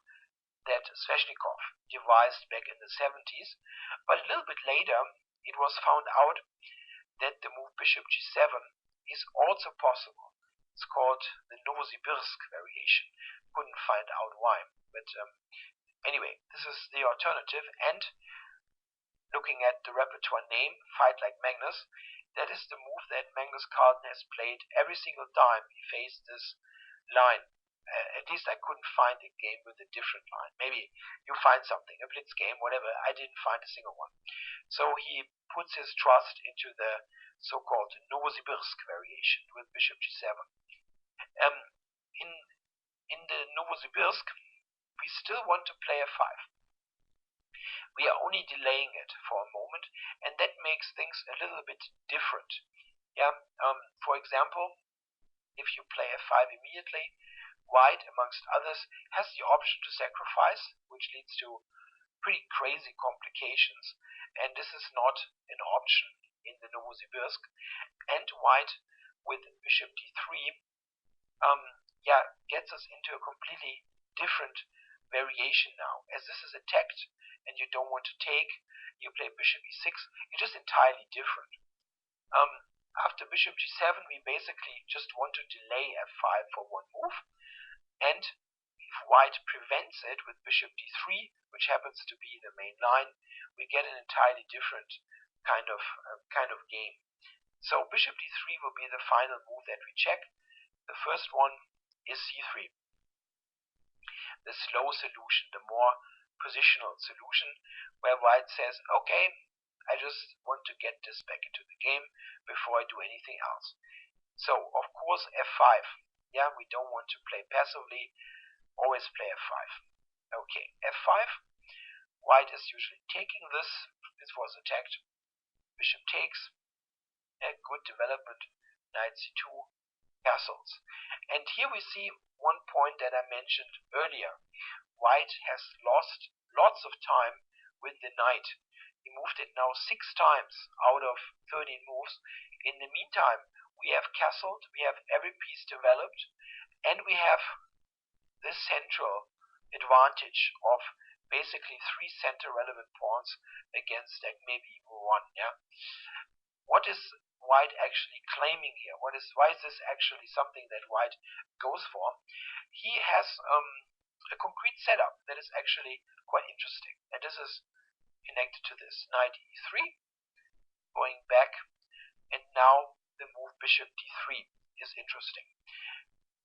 that Sveshnikov devised back in the 70s, but a little bit later it was found out that the move bishop g7 is also possible. It's called the Novosibirsk variation. Couldn't find out why, but anyway, this is the alternative. And looking at the repertoire name, Fight Like Magnus, that is the move that Magnus Carlsen has played every single time he faced this line. At least I couldn't find a game with a different line. Maybe you find something, a blitz game, whatever. I didn't find a single one. So he puts his trust into the so-called Novosibirsk variation with bishop g7. In the Novosibirsk, we still want to play f5. We are only delaying it for a moment, and that makes things a little bit different. For example, if you play f5 immediately, white, amongst others, has the option to sacrifice, which leads to pretty crazy complications, and this is not an option in the Novosibirsk. And white, with bishop d3, gets us into a completely different variation now. As this is attacked and you don't want to take, you play bishop e6. It's just entirely different. After bishop g7, we basically just want to delay f5 for one move, and if white prevents it with bishop d3, which happens to be the main line, we get an entirely different kind of game. So bishop d3 will be the final move that we check. The first one is c3. The slow solution, the more positional solution, where white says, okay, I just want to get this back into the game before I do anything else. So, of course, f5. We don't want to play passively, always play f5. Okay, f5. White is usually taking this. This was attacked. Bishop takes. A good development. Knight c2. Castles. And here we see one point that I mentioned earlier. White has lost lots of time with the knight. He moved it now 6 times out of 13 moves. In the meantime, we have castled, we have every piece developed, and we have this central advantage of basically 3 center relevant pawns against like maybe even 1. What is white actually claiming here? Why is this actually something that white goes for? He has a concrete setup that is actually quite interesting, and this is connected to this. Knight e3, going back, and now the move bishop d3 is interesting.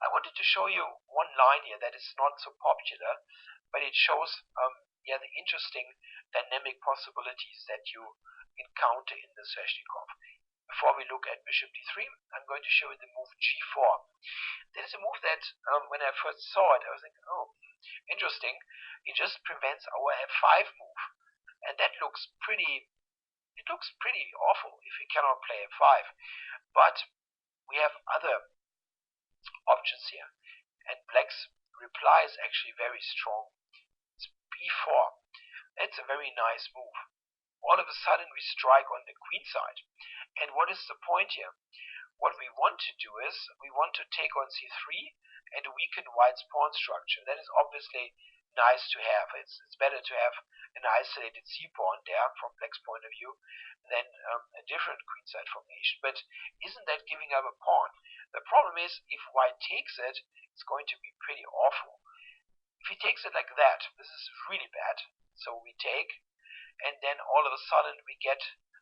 I wanted to show you one line here that is not so popular, but it shows the interesting dynamic possibilities that you encounter in the sveshnikov. Before we look at bishop d3, I'm going to show you the move g4. That is a move that, when I first saw it, I was thinking, oh, interesting. It just prevents our f5 move, and that looks pretty awful if we cannot play f5. But we have other options here, and black's reply is actually very strong. It's b4. That's a very nice move. All of a sudden we strike on the queen side. And what is the point here? What we want to do is we want to take on c3 and weaken white's pawn structure. That is obviously nice to have. It's better to have an isolated c pawn there from black's point of view than a different queenside formation. But isn't that giving up a pawn? The problem is if white takes it, it's going to be pretty awful. If he takes it like that, this is really bad. So we take, and then all of a sudden we get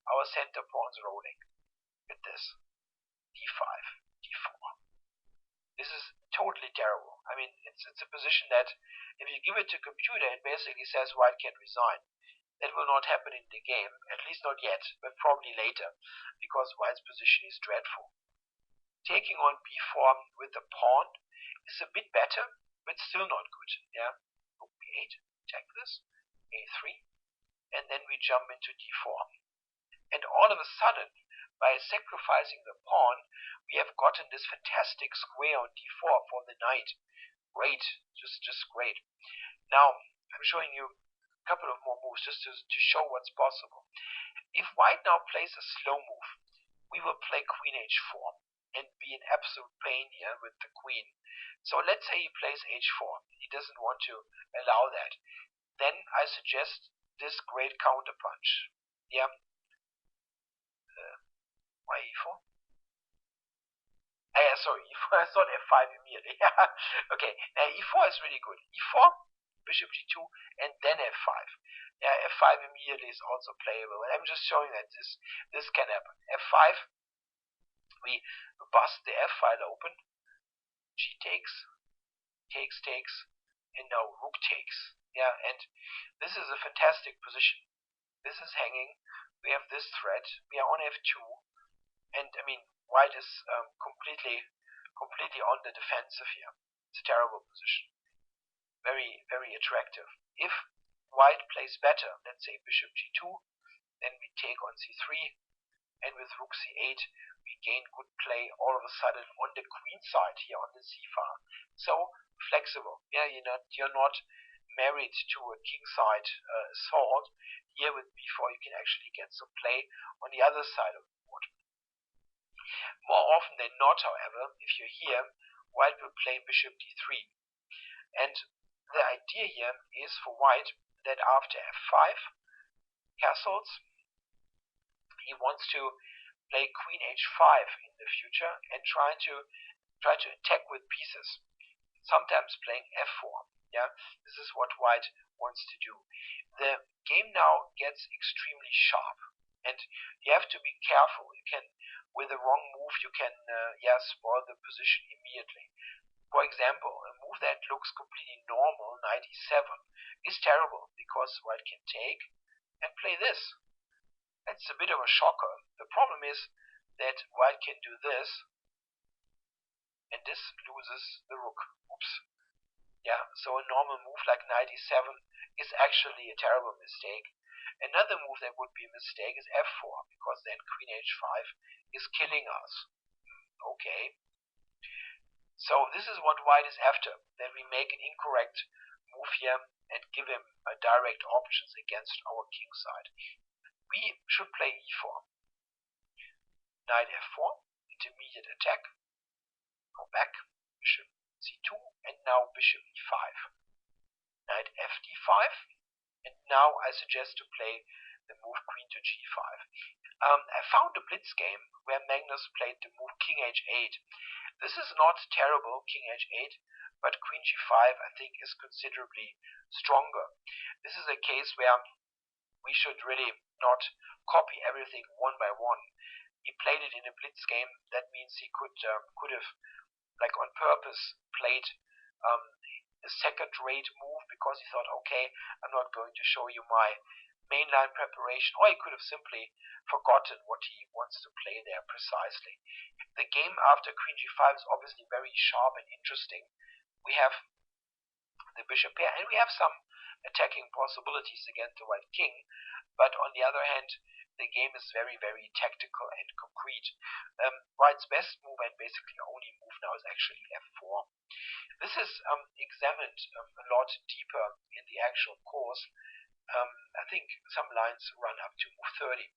our center pawns rolling. Look at this. d5, d4. This is totally terrible. I mean, it's a position that if you give it to a computer, it basically says white can resign. That will not happen in the game, at least not yet, but probably later, because white's position is dreadful. Taking on b4 with the pawn is a bit better, but still not good. Rook b8, check this, a3, and then we jump into d4. And all of a sudden, by sacrificing the pawn, we have gotten this fantastic square on d4 for the knight. Great, just great. Now, I'm showing you a couple of more moves just to show what's possible. If white now plays a slow move, we will play queen h4 and be in absolute pain here with the queen. So let's say he plays h4. He doesn't want to allow that. Then I suggest this great counterpunch. Why e4? Sorry, e4. I thought f5 immediately. Okay, e4 is really good. e4, bishop g2, and then f5. F5 immediately is also playable. And I'm just showing that this can happen. f5, we bust the f file open. G takes, and now rook takes. And this is a fantastic position. This is hanging. We have this threat. We are on f2. And I mean, white is completely on the defensive here. It's a terrible position. Very, very attractive. If white plays better, let's say bishop g2, then we take on c3, and with rook c8, we gain good play all of a sudden on the queen side here on the c file. So flexible. You're not married to a king side assault. Here with b4, you can actually get some play on the other side of the board. More often than not, however, if you're here, white will play bishop d3. And the idea here is for white that after f5 castles, he wants to play queen h5 in the future and try to attack with pieces, sometimes playing f4. Yeah, this is what white wants to do. The game now gets extremely sharp, and you have to be careful. You can, with the wrong move, you can spoil the position immediately. For example, a move that looks completely normal, knight e7, is terrible because white can take and play this. It's a bit of a shocker. The problem is that white can do this, and this loses the rook. Oops. Yeah, so a normal move like knight e7 is actually a terrible mistake. Another move that would be a mistake is f4, because then queen h5 is killing us. Okay. So this is what white is after, that we make an incorrect move here and give him direct options against our king side. We should play e4. Knight f4, intermediate attack. Go back, bishop c2, and now bishop e5. Knight fd5, and now I suggest to play the move queen to g5. I found a blitz game where Magnus played the move king h8. This is not terrible, king h8, but queen g5 I think is considerably stronger. This is a case where we should really not copy everything one by one. He played it in a blitz game. That means he could have, like on purpose, played a second-rate move because he thought, okay, I'm not going to show you my mainline preparation, or he could have simply forgotten what he wants to play there precisely. The game after queen g5 is obviously very sharp and interesting. We have the bishop pair, and we have some attacking possibilities against the white king, but on the other hand, the game is very, very tactical and concrete. White's best move and basically only move now is actually f4. This is examined a lot deeper in the actual course. I think some lines run up to move 30.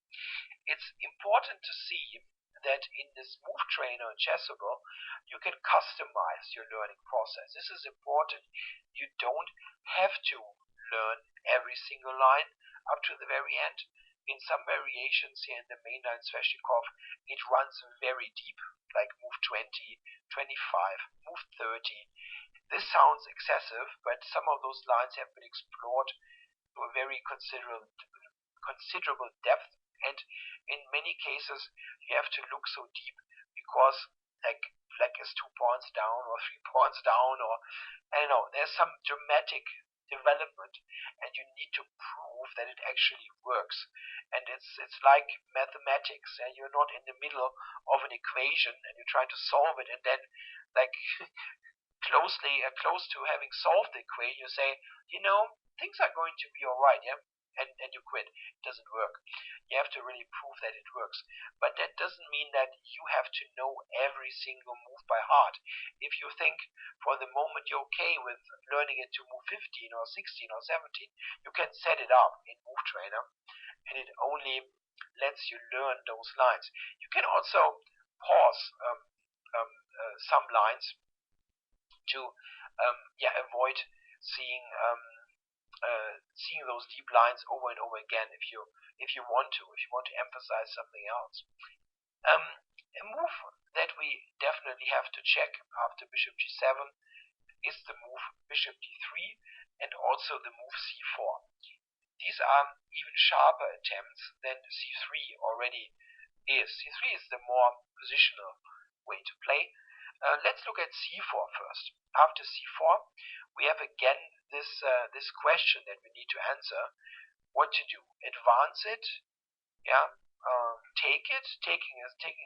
It's important to see that in this move trainer Chessable, you can customize your learning process. This is important. You don't have to learn every single line up to the very end. In some variations here in the mainline sveshnikov, it runs very deep, like move 20, 25, move 30. This sounds excessive, but some of those lines have been explored to a very considerable depth, and in many cases you have to look so deep because like black is 2 pawns down or 3 pawns down, or I don't know, there's some dramatic development, and you need to prove that it actually works. And it's like mathematics, and you're not in the middle of an equation and you're trying to solve it, and then like close to having solved the equation, you say, things are going to be alright, yeah, and you quit. It doesn't work. You have to really prove that it works. But that doesn't mean that you have to know every single move by heart. If you think for the moment you're okay with learning it to move 15 or 16 or 17, you can set it up in Move Trainer, and it only lets you learn those lines. You can also pause some lines to avoid seeing those deep lines over and over again if you want to emphasize something else. A move that we definitely have to check after bishop g7 is the move bishop d3 and also the move c4. These are even sharper attempts than c3 already is. c3 is the more positional way to play. Let's look at c4 first. After c4, we have again this question that we need to answer: what to do? Advance it, take it. Taking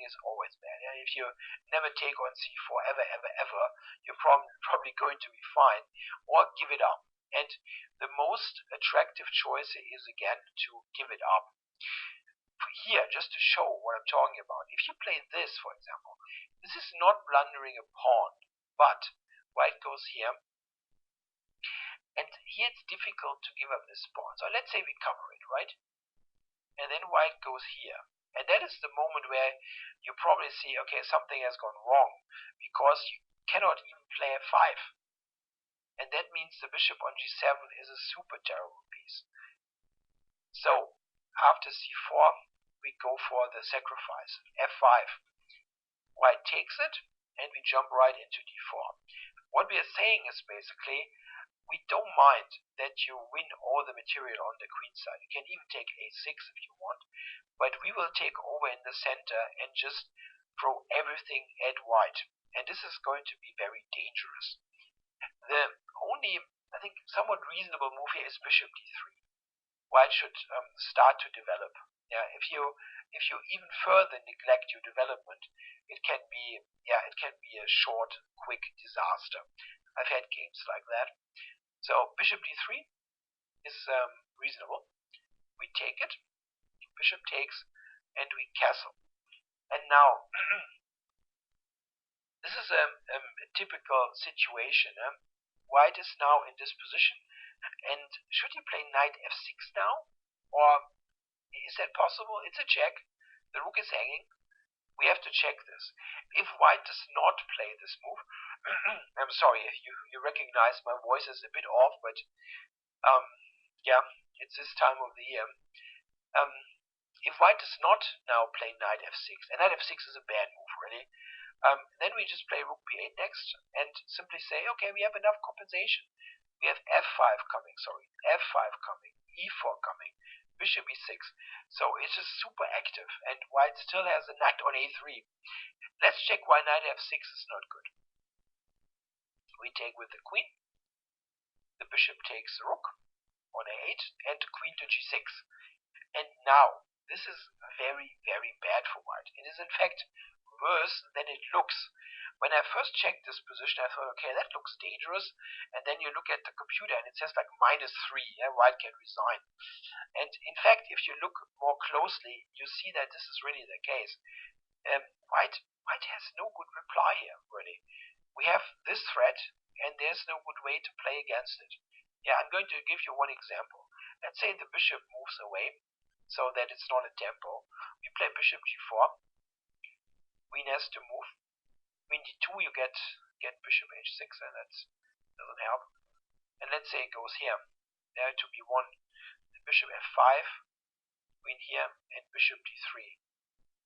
is always bad. Yeah? If you never take on c4 ever, you're probably going to be fine. Or give it up. And the most attractive choice is again to give it up. Here, just to show what I'm talking about, if you play this, for example, this is not blundering a pawn, but white goes here, and here it's difficult to give up this pawn. So let's say we cover it, right? And then white goes here. And that is the moment where you probably see, okay, something has gone wrong, because you cannot even play f5. And that means the bishop on g7 is a super terrible piece. So after c4, we go for the sacrifice, f5. White takes it, and we jump right into d4. What we are saying is basically, we don't mind that you win all the material on the queen side. You can even take a6 if you want, but we will take over in the center and just throw everything at white. And this is going to be very dangerous. The only, I think, somewhat reasonable move here is bishop d3. White should start to develop. Yeah, if you even further neglect your development, it can be a short, quick disaster. I've had games like that. So bishop d3 is reasonable. We take it, bishop takes, and we castle. And now, this is a typical situation. White is now in this position, and should he play knight f6 now? Or is that possible? It's a check. The rook is hanging. We have to check this. If white does not play this move, I'm sorry, you recognize my voice is a bit off, but yeah, it's this time of the year. If white does not now play knight f6, and knight f6 is a bad move, really, then we just play rook b8 next, and simply say, okay, we have enough compensation. We have f5 coming, f5 coming, e4 coming, bishop e6. So it's just super active, and white still has a knight on a3. Let's check why knight f6 is not good. We take with the queen, the bishop takes the rook on a8, and the queen to g6. And now, this is very, very bad for white. It is in fact worse than it looks. When I first checked this position, I thought, okay, that looks dangerous. And then you look at the computer and it says like -3, yeah, white can resign. And in fact, if you look more closely, you see that this is really the case. White has no good reply here, really. We have this threat, and there's no good way to play against it. Yeah, I'm going to give you one example. Let's say the bishop moves away, so that it's not a tempo. We play bishop g4. Queen has to move. Queen d2, you get bishop h6, and that doesn't help. And let's say it goes here. There to b1, the bishop f5, queen here, and bishop d3.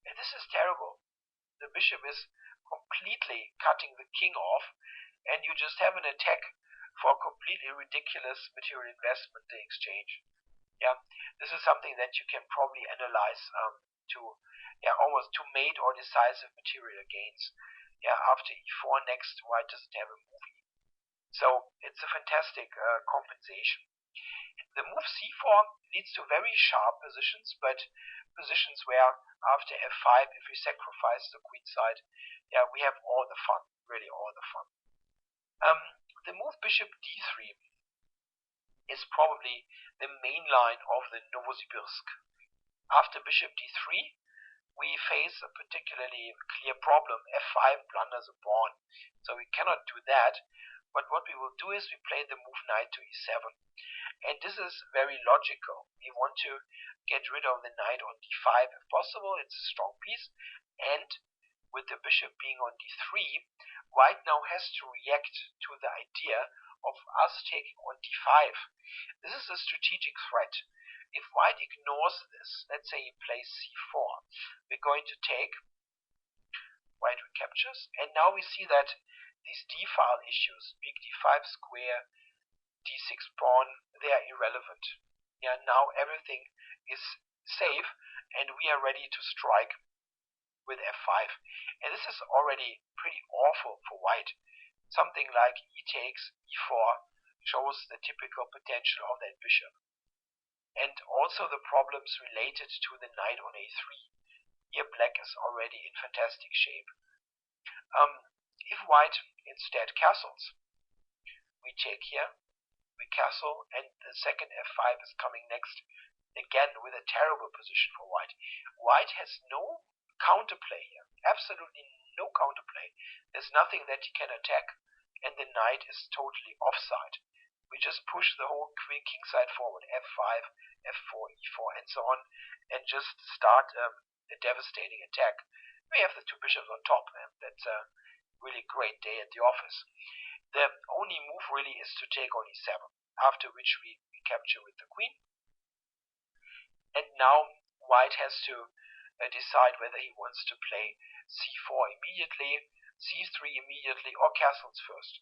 And this is terrible. The bishop is completely cutting the king off, and you just have an attack for a completely ridiculous material investment, the exchange. Yeah, this is something that you can probably analyze almost to mate or decisive material gains. Yeah, after e4 next, white doesn't have a movie. So it's a fantastic compensation. The move c4 leads to very sharp positions, but positions where after f5, if we sacrifice the queen side, yeah, we have all the fun, really all the fun. The move bishop d3 is probably the main line of the Novosibirsk. After bishop d3, we face a particularly clear problem. f5 blunders a pawn, so we cannot do that. But what we will do is we play the move knight to e7. And this is very logical. We want to get rid of the knight on d5 if possible. It's a strong piece. And with the bishop being on d3, white now has to react to the idea of us taking on d5. This is a strategic threat. If white ignores this, let's say he plays c4, we're going to take, white recaptures, and now we see that these d-file issues, big d5 square, d6 pawn, they are irrelevant. Yeah, now everything is safe, and we are ready to strike with f5. And this is already pretty awful for white. Something like e takes e4 shows the typical potential of that bishop. And also the problems related to the knight on a3. Here black is already in fantastic shape. If white instead castles, we take here, we castle, and the second f5 is coming next, again with a terrible position for white. White has no counterplay here, absolutely no counterplay. There's nothing that he can attack, and the knight is totally offside. We just push the whole king side forward, f5, f4, e4, and so on, and just start a devastating attack. We have the two bishops on top, and that's really great day at the office. The only move really is to take on e7, after which we capture with the queen. And now white has to decide whether he wants to play c4 immediately, c3 immediately, or castles first.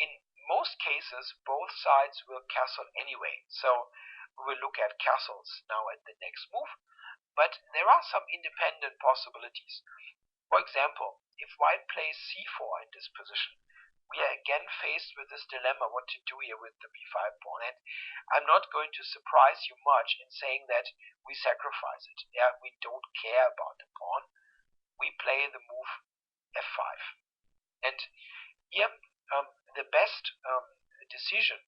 In most cases, both sides will castle anyway, so we will look at castles now at the next move, but there are some independent possibilities. For example, if white plays c4 in this position, we are again faced with this dilemma what to do here with the b5 pawn, and I'm not going to surprise you much in saying that we sacrifice it. Yeah, we don't care about the pawn. We play the move f5. And here, the best decision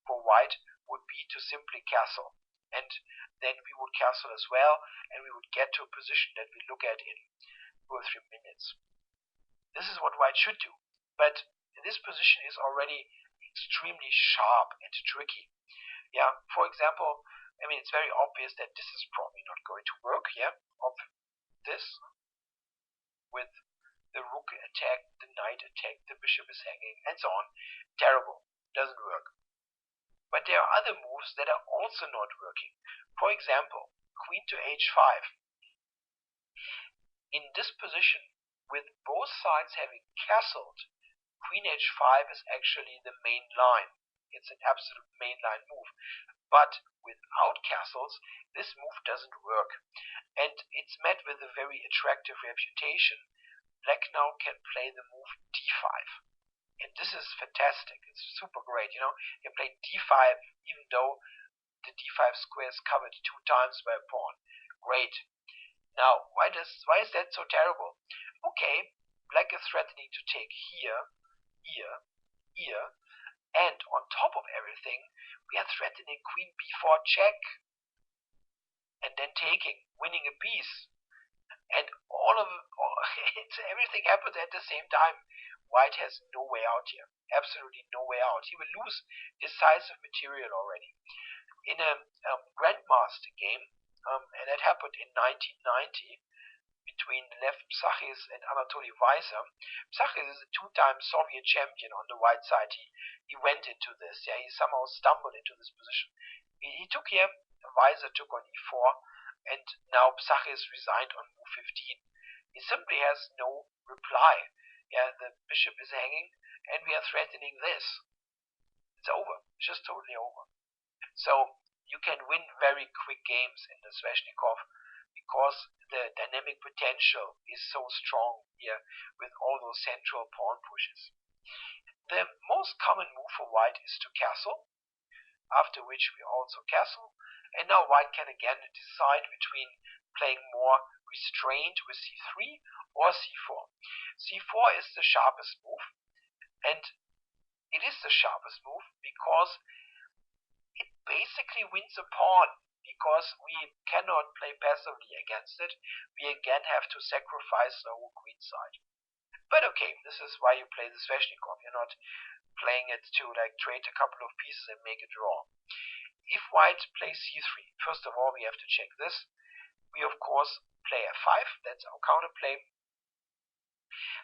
for white would be to simply castle. And then we would castle as well, and we would get to a position that we look at in 2 or 3 minutes. This is what white should do. But this position is already extremely sharp and tricky. Yeah, for example, I mean, it's very obvious that this is probably not going to work. Yeah, of this with the rook attack, the knight attack, the bishop is hanging, and so on. Terrible, doesn't work. But there are other moves that are also not working. For example, queen to h5. In this position, with both sides having castled, queen h5 is actually the main line. It's an absolute mainline move. But without castles, this move doesn't work. And it's met with a very attractive reputation. Black now can play the move d5. And this is fantastic. It's super great. You play d5 even though the d5 square is covered 2 times by a pawn. Great. Now, why is that so terrible? Okay, black is threatening to take here, here, and on top of everything, we are threatening queen b4 check, and then taking, winning a piece, and everything happens at the same time. White has no way out here, absolutely no way out. He will lose decisive material already. In a grandmaster game, and that happened in 1990, between Lev Psachis and Anatoly Weiser. Psachis is a 2-time Soviet champion on the white side. He went into this. Yeah, he somehow stumbled into this position. He took here. Weiser took on e4, and now Psachis resigned on move 15. He simply has no reply. Yeah, the bishop is hanging, and we are threatening this. It's over. It's just totally over. So you can win very quick games in the Sveshnikov, because the dynamic potential is so strong here with all those central pawn pushes. The most common move for white is to castle, after which we also castle, and now white can again decide between playing more restrained with c3 or c4. c4 is the sharpest move, and it is the sharpest move because it basically wins a pawn. Because we cannot play passively against it, we again have to sacrifice the whole queen side. But okay, this is why you play the Sveshnikov. You're not playing it to trade a couple of pieces and make a draw. If white plays c3, first of all we have to check this. We of course play f5, that's our counterplay.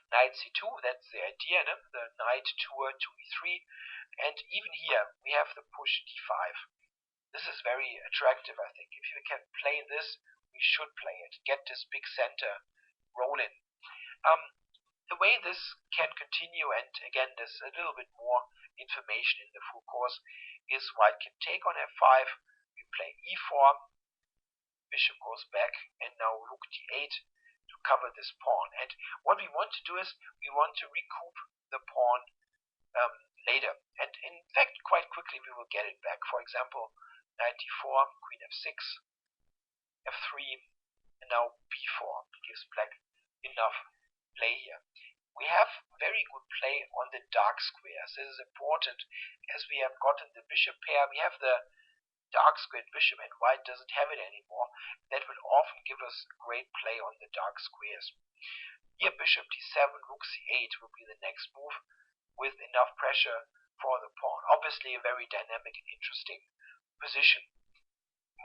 Knight c2, that's the idea, no? The knight tour to e3, and even here we have the push d5. This is very attractive, I think. If we can play this, we should play it. Get this big center rolling. The way this can continue, and again, there's a little bit more information in the full course, is white can take on f5, we play e4, bishop goes back, and now rook d8 to cover this pawn. And what we want to do is, we want to recoup the pawn later. And in fact, quite quickly we will get it back. For example, knight d4, queen f6, f3, and now b4 gives black enough play here. We have very good play on the dark squares. This is important as we have gotten the bishop pair. We have the dark squared bishop, and white doesn't have it anymore. That will often give us great play on the dark squares. Here bishop d7, rook c8 will be the next move with enough pressure for the pawn. Obviously a very dynamic and interesting position.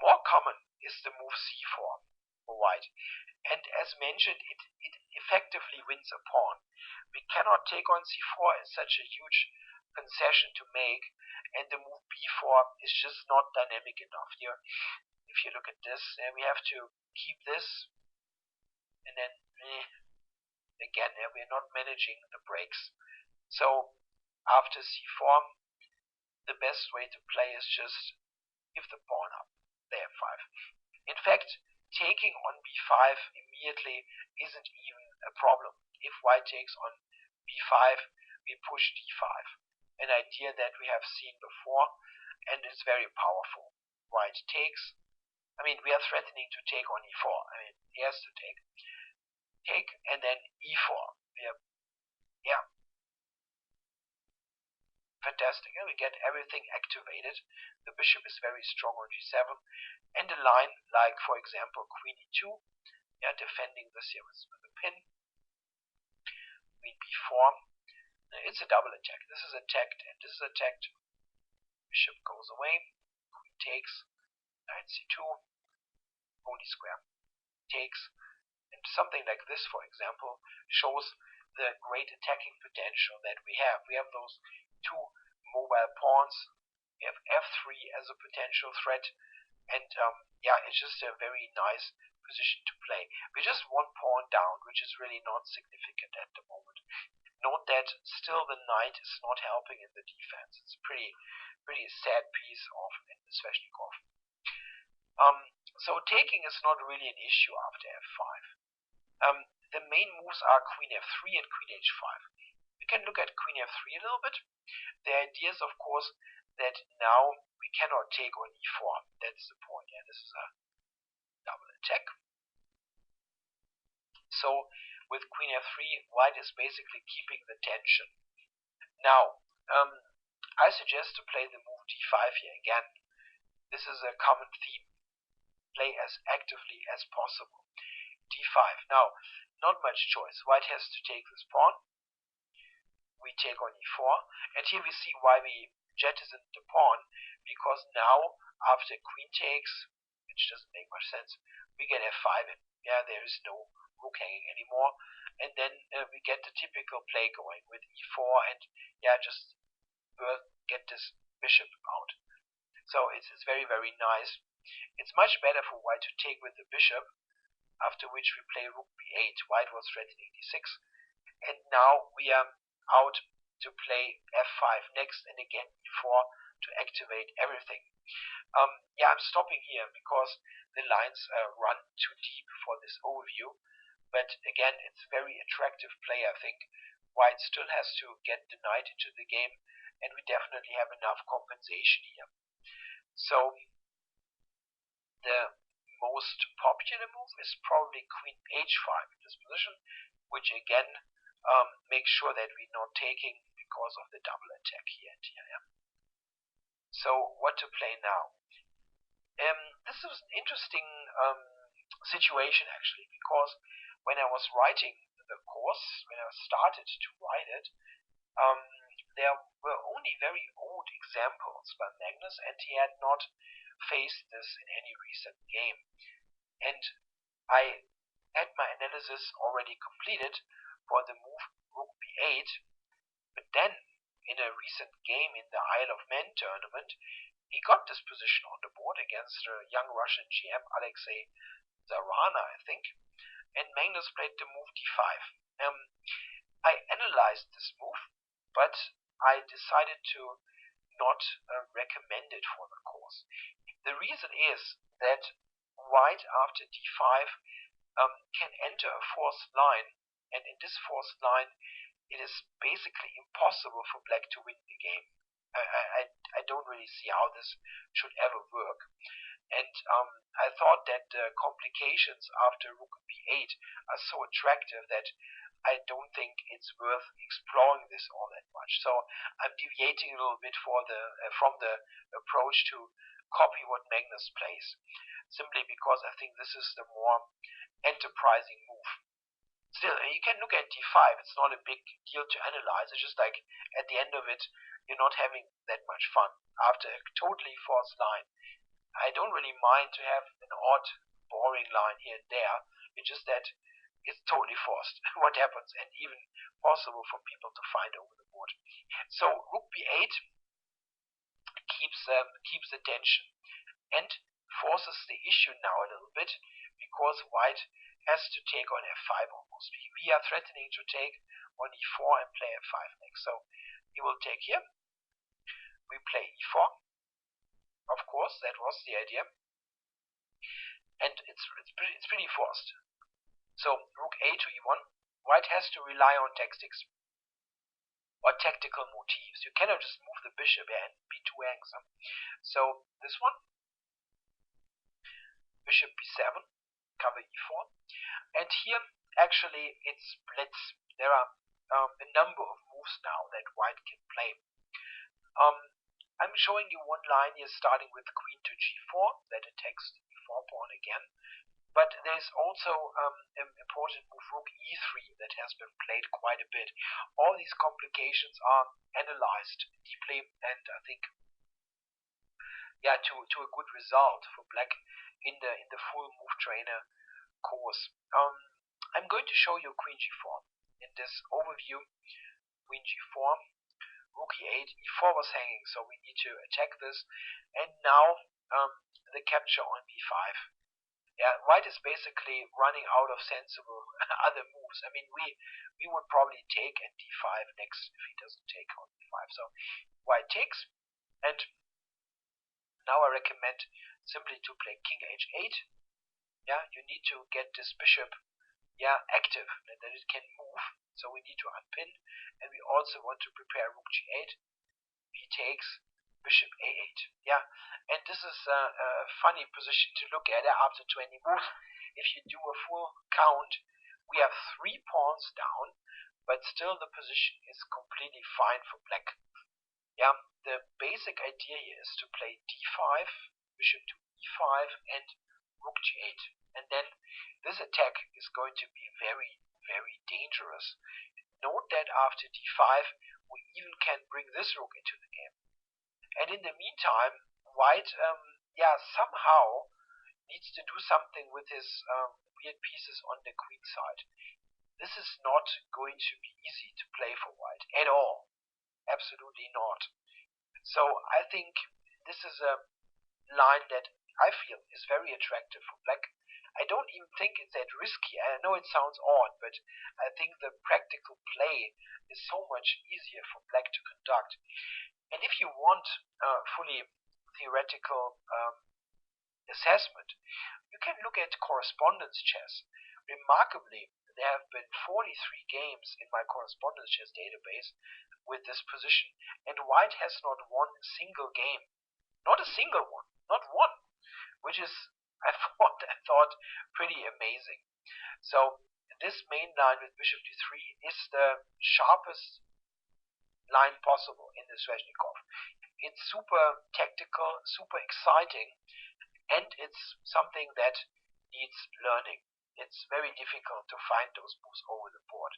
More common is the move c4 for white, and as mentioned, it effectively wins a pawn. We cannot take on c4, it's such a huge concession to make, and the move b4 is just not dynamic enough here. If you look at this, we have to keep this, and then again, we're not managing the breaks. So after c4, the best way to play is just give the pawn up. They have 5. In fact, taking on b5 immediately isn't even a problem. If white takes on b5, we push d5. An idea that we have seen before, and it's very powerful. White takes. I mean, we are threatening to take on e4. I mean, he has to take. Take, and then e4. Yeah. Fantastic. And we get everything activated. The bishop is very strong on g7. And a line like, for example, queen e2. Yeah, defending this here with a pin. Queen b4. It's a double attack. This is attacked and this is attacked. Bishop goes away. Queen takes. Knight c2. Only square. Takes. And something like this, for example, shows the great attacking potential that we have. We have those 2 mobile pawns. We have f3 as a potential threat. And yeah, it's just a very nice position to play. We're just 1 pawn down, which is really not significant at the moment. Note that still the knight is not helping in the defense. It's a pretty sad piece of sveshnikov. So taking is not really an issue after f5. The main moves are queen f3 and queen h5. We can look at queen f3 a little bit. The idea is, of course, that now we cannot take on e4. That's the point. Yeah, this is a double attack. So with queen f3, white is basically keeping the tension. Now, I suggest to play the move d5 here again. This is a common theme. Play as actively as possible. d5. Now, not much choice. White has to take this pawn. We take on e4. And here we see why we jettison the pawn. Because now, after queen takes, which doesn't make much sense, we get f5 in. Yeah, there is no rook hanging anymore. And then we get the typical play going with e4 and yeah, just get this bishop out. So it's very, very nice. It's much better for white to take with the bishop, after which we play rook b8. White was threatening d6. And now we are out to play f5 next, and again e4 to activate everything. Yeah, I'm stopping here because the lines run too deep for this overview. But again, it's a very attractive play, I think. White still has to get the knight into the game, and we definitely have enough compensation here. So the most popular move is probably queen h5 in this position, which again makes sure that we're not taking because of the double attack here and here. So what to play now? This is an interesting situation actually, because when I was writing the course, when I started to write it, there were only very old examples by Magnus, and he had not faced this in any recent game. And I had my analysis already completed for the move rook b8, but then in a recent game in the Isle of Man tournament, he got this position on the board against a young Russian GM, Alexei Zarana, I think, and Magnus played the move d5. I analyzed this move, but I decided to not recommend it for the course. The reason is that white after d5 can enter a forced line, and in this forced line it is basically impossible for black to win the game. I don't really see how this should ever work. And I thought that the complications after rook b8 are so attractive that I don't think it's worth exploring this all that much. So I'm deviating a little bit from the approach to copy what Magnus plays, simply because I think this is the more enterprising move. Still, you can look at d5. It's not a big deal to analyze. It's just like at the end of it, you're not having that much fun after a totally forced line. I don't really mind to have an odd, boring line here and there. It's just that it's totally forced what happens, and even possible for people to find over the board. So rook b8 keeps the tension and forces the issue now a little bit, because white has to take on f5 almost. We are threatening to take on e4 and play f5 next. So he will take here. We play e4. Of course, that was the idea. And it's pretty forced. So rook a to e1. White has to rely on tactics or tactical motifs. You cannot just move the bishop and be too angry. So this one, bishop b7, cover e4. And here, actually, it splits. There are a number of moves now that white can play. I'm showing you one line here, starting with queen to g4, that attacks the e4 pawn again. But there's also an important move, rook e3, that has been played quite a bit. All these complications are analyzed deeply, and I think, to a good result for black in the full move trainer course. I'm going to show you queen g4 in this overview. Queen g4, rook e8, e4 was hanging, so we need to attack this. And now the capture on b5. Yeah, white is basically running out of sensible other moves. I mean, we would probably take at d5 next if he doesn't take on b5. So white takes, and now I recommend simply to play king h8. Yeah, you need to get this bishop active, that it can move. So we need to unpin, and we also want to prepare rook g8. B takes, bishop a8. Yeah, and this is a funny position to look at after 20 moves. If you do a full count, we have 3 pawns down, but still the position is completely fine for black. Yeah, the basic idea here is to play d5, bishop to e5, and rook g8. And then this attack is going to be very, very dangerous. Note that after d5, we even can bring this rook into the game. And in the meantime, white, somehow needs to do something with his weird pieces on the queen side. This is not going to be easy to play for white at all. Absolutely not. So I think this is a line that I feel is very attractive for black. I don't even think it's that risky. I know it sounds odd, but I think the practical play is so much easier for black to conduct. And if you want fully theoretical assessment, you can look at correspondence chess. Remarkably, there have been 43 games in my correspondence chess database with this position, and white has not won a single game. Not a single one. Not one. Which is, I thought pretty amazing. So this main line with bishop d3 is the sharpest line possible in the Sveshnikov. It's super tactical, super exciting, and it's something that needs learning. It's very difficult to find those moves over the board.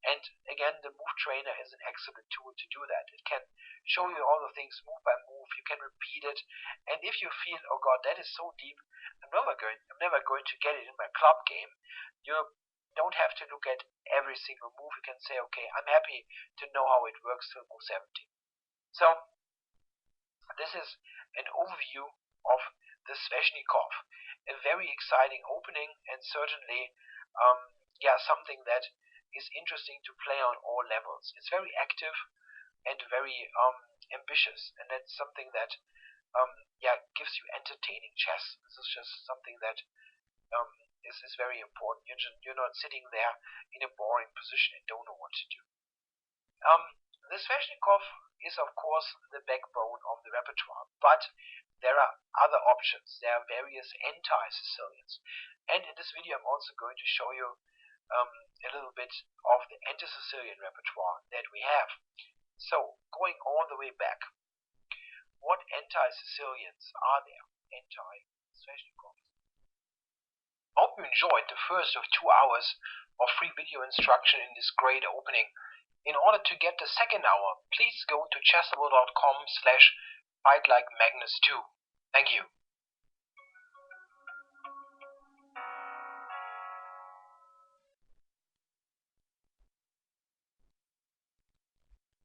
And again, the move trainer is an excellent tool to do that. It can show you all the things move by move. You can repeat it, and if you feel, oh god, that is so deep, I'm never going to get it in my club game, you don't have to look at every single move. You can say, okay, I'm happy to know how it works till move 17. So this is an overview of the Sveshnikov. A very exciting opening, and certainly something that is interesting to play on all levels. It's very active and very ambitious, and that's something that gives you entertaining chess. This is just something that is very important. You're not sitting there in a boring position and don't know what to do. The Sveshnikov is of course the backbone of the repertoire, but there are other options. There are various anti-Sicilians, and in this video I'm also going to show you a little bit of the anti-Sicilian repertoire that we have. So going all the way back, what anti-Sicilians are there? Anti-Sveshnikov. Hope you enjoyed the first of 2 hours of free video instruction in this great opening. In order to get the second hour, please go to chessable.com/fightlikeMagnus2. Thank you.